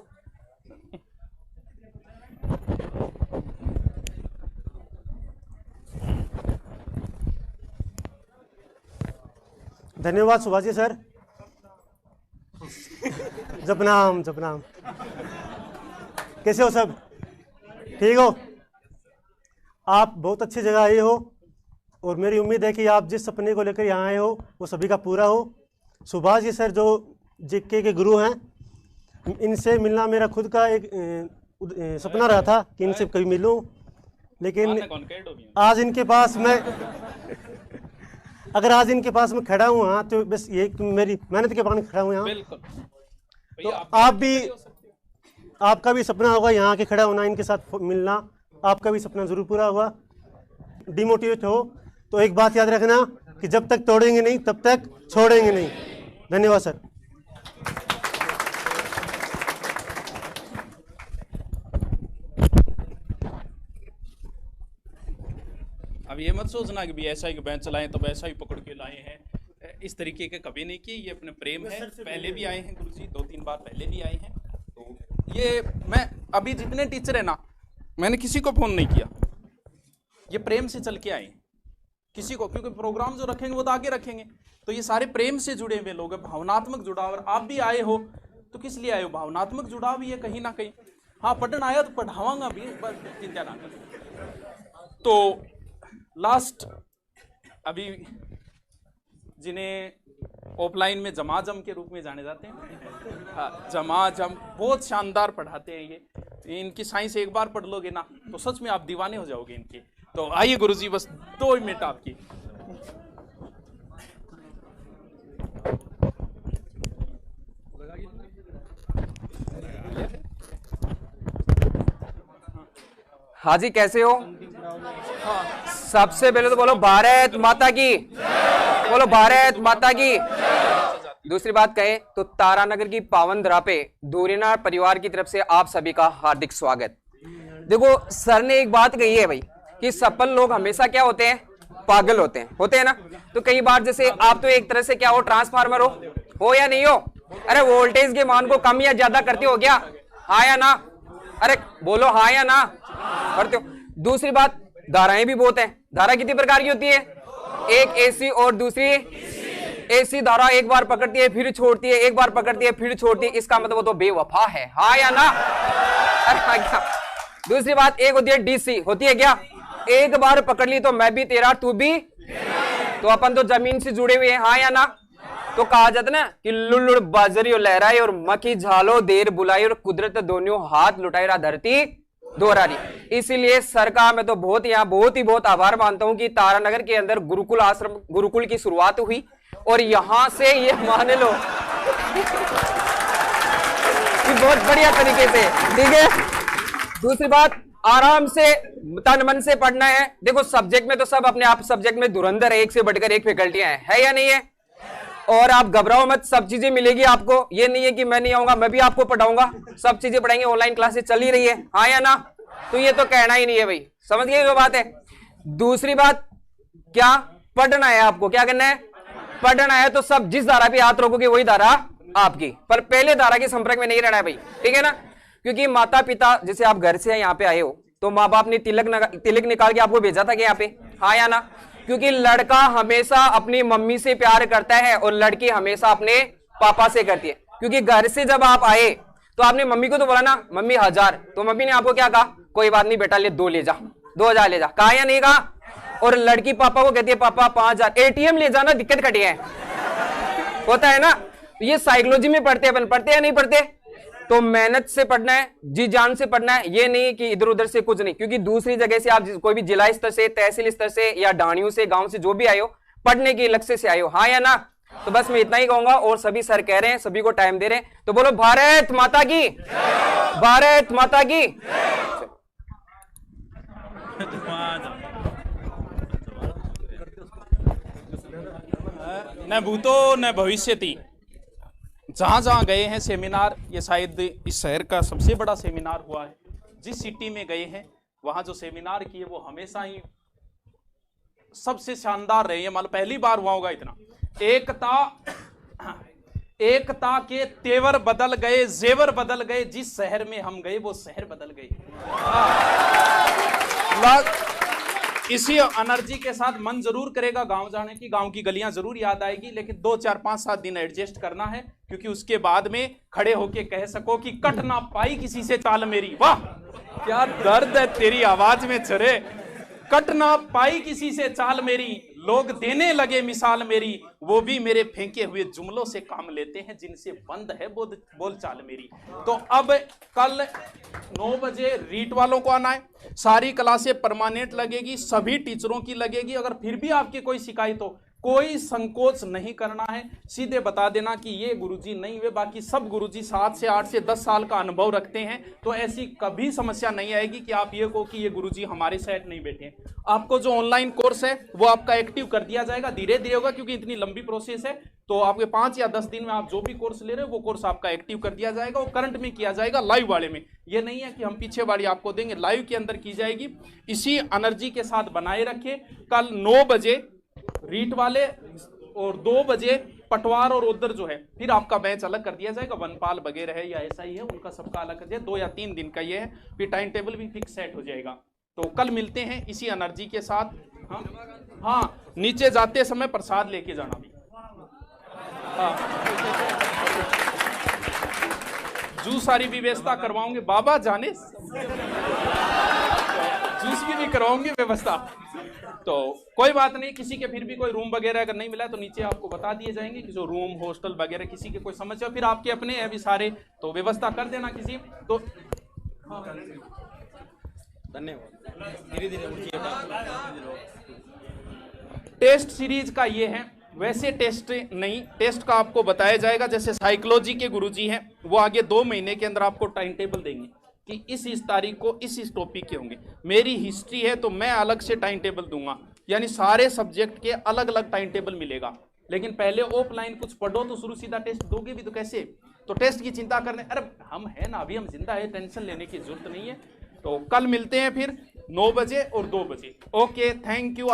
धन्यवाद सुभाष जी सर। जपनाम जपनाम, कैसे हो सब, ठीक हो? आप बहुत अच्छी जगह आए हो, और मेरी उम्मीद है कि आप जिस सपने को लेकर यहाँ आए हो वो सभी का पूरा हो। सुभाष जी सर जो जीके के गुरु हैं, इनसे मिलना मेरा खुद का एक सपना रहा था कि इनसे कभी मिलूं, लेकिन आज इनके पास मैं अगर आज इनके पास मैं खड़ा हूँ हाँ, तो बस ये मेरी मेहनत के कारण खड़ा हूँ यहाँ। तो आप भी, आपका भी सपना होगा यहाँ के खड़ा होना, इनके साथ मिलना, आपका भी सपना जरूर पूरा होगा। डिमोटिवेट हो तो एक बात याद रखना कि जब तक तोड़ेंगे नहीं तब तक छोड़ेंगे नहीं। धन्यवाद सर। अब ये मत सोचना कि भी ऐसा ही बेंच चलाएं तो ऐसा ही पकड़ के लाए हैं, इस तरीके के कभी नहीं किए। ये अपने प्रेम है, पहले भी आए हैं गुरुजी, 2-3 बार पहले भी आए हैं। तो ये मैं अभी जितने टीचर है ना, मैंने किसी को फोन नहीं किया, ये प्रेम से चल के आए किसी को, क्योंकि प्रोग्राम जो रखेंगे वो तो आगे रखेंगे। तो ये सारे प्रेम से जुड़े हुए लोग हैं, भावनात्मक जुड़ाव। और आप भी आए हो तो किस लिए आए हो? भावनात्मक जुड़ाव भी है कहीं ना कहीं। हाँ पढ़ना आया तो पढ़ावांगा भी, चिंता ना कर। तो लास्ट अभी जिन्हें ऑफलाइन में जमाजम के रूप में जाने जाते हैं, हाँ जमाजम बहुत शानदार पढ़ाते हैं ये। इनकी साइंस एक बार पढ़ लोगे ना तो सच में आप दीवाने हो जाओगे इनके। तो आइए गुरुजी बस 2 मिनट आपकी। हाँ जी कैसे हो? सबसे पहले तो बोलो भारत माता की, बोलो भारत माता की। दूसरी बात कहे तो तारानगर की पावन धरा पे धूरीनार परिवार की तरफ से आप सभी का हार्दिक स्वागत। देखो सर ने एक बात कही है भाई कि सफल लोग हमेशा क्या होते हैं? पागल होते हैं ना। तो कई बार जैसे आप तो एक तरह से क्या हो, ट्रांसफार्मर हो या नहीं हो? अरे वोल्टेज के मान को कम या ज्यादा करते हो क्या? हाँ या ना? अरे बोलो हाँ या ना करते हो। दूसरी बात धाराएं भी बहुत हैं। धारा कितनी प्रकार की होती है? एक एसी और दूसरी ऐसी धारा एक बार पकड़ती है फिर छोड़ती है, एक बार पकड़ती है फिर छोड़ती है, इसका मतलब वो तो बेवफा है, हाँ या ना? अरे हाँ क्या? दूसरी बात, एक होती है डीसी, होती है क्या? एक बार पकड़ ली तो मैं भी तेरा तू भी, तो अपन तो जमीन से जुड़े हुए हैं, हाँ या ना? तो कहा जाता ना कि लुल्लुड़ बाजरी और लहराई और मक्खी झालो देर बुलाई और कुदरत दोनों हाथ लुटाई रा धरती दोहरारी। इसीलिए सरकार में तो बहुत आभार मानता हूं कि तारानगर के अंदर गुरुकुल आश्रम गुरुकुल की शुरुआत हुई और यहां से ये मान लो कि बहुत बढ़िया तरीके से, ठीक है। दूसरी बात, आराम से तन मन से पढ़ना है। देखो सब्जेक्ट में तो सब अपने आप सब्जेक्ट में धुरंधर है, एक से बढ़कर एक फैकल्टियां है या नहीं है? और आप घबराओ मत, सब चीजें मिलेगी आपको। ये नहीं है कि मैं नहीं आऊंगा, मैं भी आपको पढ़ाऊंगा, सब चीजें पढ़ाएंगे। ऑनलाइन क्लासेस चल ही रही है, हाँ या ना? तो ये तो कहना ही नहीं है भाई, समझ गए जो बात है। दूसरी बात क्या, पढ़ना है आपको, क्या करना है? पढ़ना है। तो सब जिस धारा पे हाथ रोकोगे वही धारा आपकी, पर पहले धारा के संपर्क में नहीं रहना है भाई, ठीक है ना? क्योंकि माता पिता, जैसे आप घर से यहाँ पे आए हो तो माँ बाप ने तिलक निकाल के आपको भेजा था कि यहाँ पे, हाँ या ना? क्योंकि लड़का हमेशा अपनी मम्मी से प्यार करता है और लड़की हमेशा अपने पापा से करती है। क्योंकि घर से जब आप आए तो आपने मम्मी को तो बोला ना मम्मी 1000, तो मम्मी ने आपको क्या कहा? कोई बात नहीं बेटा, ले 2 ले जा, 2000 ले जा, कहा या नहीं कहा? और लड़की पापा को कहती है पापा 5000, ATM ले जाना दिक्कत कटी है, होता है ना? ये साइकोलॉजी में पढ़ते हैं अपन, पढ़ते या नहीं पढ़ते? तो मेहनत से पढ़ना है, जी जान से पढ़ना है, ये नहीं कि इधर उधर से कुछ नहीं। क्योंकि दूसरी जगह से आप कोई भी जिला स्तर से, तहसील स्तर से या डाणियों से, गांव से जो भी आए हो, पढ़ने के लक्ष्य से आए हो, हाँ या ना? तो बस मैं इतना ही कहूंगा। और सभी सर कह रहे हैं, सभी को टाइम दे रहे हैं, तो बोलो भारत माता की, भारत माता की। न भूतो न भविष्यति। जहां जहां गए हैं सेमिनार, ये शायद इस शहर का सबसे बड़ा सेमिनार हुआ है। जिस सिटी में गए हैं वहां जो सेमिनार किए वो हमेशा ही सबसे शानदार रहे हैं। मतलब पहली बार हुआ होगा इतना। एकता के तेवर बदल गए, जेवर बदल गए। जिस शहर में हम गए वो शहर बदल गए। इसी एनर्जी के साथ मन जरूर करेगा गांव जाने की, गांव की गलियां जरूर याद आएगी, लेकिन 2 4 5 7 दिन एडजस्ट करना है। क्योंकि उसके बाद में खड़े होके कह सको कि कट ना पाई किसी से चाल मेरी। वाह क्या दर्द है तेरी आवाज में चरे। कट ना पाई किसी से चाल मेरी, लोग देने लगे मिसाल मेरी, वो भी मेरे फेंके हुए जुमलों से काम लेते हैं, जिनसे बंद है बोल चाल मेरी। तो अब कल 9 बजे रीट वालों को आना है। सारी क्लासें परमानेंट लगेगी, सभी टीचरों की लगेगी। अगर फिर भी आपकी कोई शिकायत हो, कोई संकोच नहीं करना है, सीधे बता देना कि ये गुरुजी नहीं हुए। बाकी सब गुरुजी 7 से 8 से 10 साल का अनुभव रखते हैं, तो ऐसी कभी समस्या नहीं आएगी कि आप ये कहो कि ये गुरुजी हमारे साइड नहीं बैठे हैं। आपको जो ऑनलाइन कोर्स है वो आपका एक्टिव कर दिया जाएगा, धीरे धीरे होगा, क्योंकि इतनी लंबी प्रोसेस है। तो आपके 5 या 10 दिन में आप जो भी कोर्स ले रहे हो वो कोर्स आपका एक्टिव कर दिया जाएगा। वो करंट में किया जाएगा, लाइव वाले में। ये नहीं है कि हम पीछे वाली आपको देंगे, लाइव के अंदर की जाएगी। इसी एनर्जी के साथ बनाए रखे। कल 9 बजे रीट वाले और 2 बजे पटवार और उधर जो है, फिर आपका बैच अलग कर दिया जाएगा। वनपाल वगैरह है या ऐसा ही है, उनका सबका अलग कर दिया। 2 या 3 दिन का ये है, फिर टाइम टेबल भी फिक्स सेट हो जाएगा। तो कल मिलते हैं इसी एनर्जी के साथ। हाँ, नीचे जाते समय प्रसाद लेके जाना भी। हाँ, जूस सारी व्यवस्था करवाओगे बाबा जाने, जूस की भी करवाओगे व्यवस्था। तो कोई बात नहीं, किसी के फिर भी कोई रूम वगैरह अगर नहीं मिला तो नीचे आपको बता दिए जाएंगे कि जो रूम हॉस्टल वगैरह किसी के कोई समस्या, फिर आपके अपने हैं अभी सारे, तो व्यवस्था कर देना किसी। तो धन्यवाद। धीरे धीरे टेस्ट सीरीज का ये है, वैसे टेस्ट नहीं, टेस्ट का आपको बताया जाएगा। जैसे साइकोलॉजी के गुरुजी हैं, वो आगे 2 महीने के अंदर आपको टाइम टेबल देंगे कि इस तारीख को इस टॉपिक के होंगे। मेरी हिस्ट्री है तो मैं अलग से टाइम टेबल दूंगा, यानी सारे सब्जेक्ट के अलग अलग टाइम टेबल मिलेगा। लेकिन पहले ऑफलाइन कुछ पढ़ो तो शुरू सीधा टेस्ट दोगे भी तो कैसे? तो टेस्ट की चिंता करने, अरे हम है ना, अभी हम जिंदा है, टेंशन लेने की जरूरत नहीं है। तो कल मिलते हैं फिर 9 बजे और 2 बजे। Okay, thank you.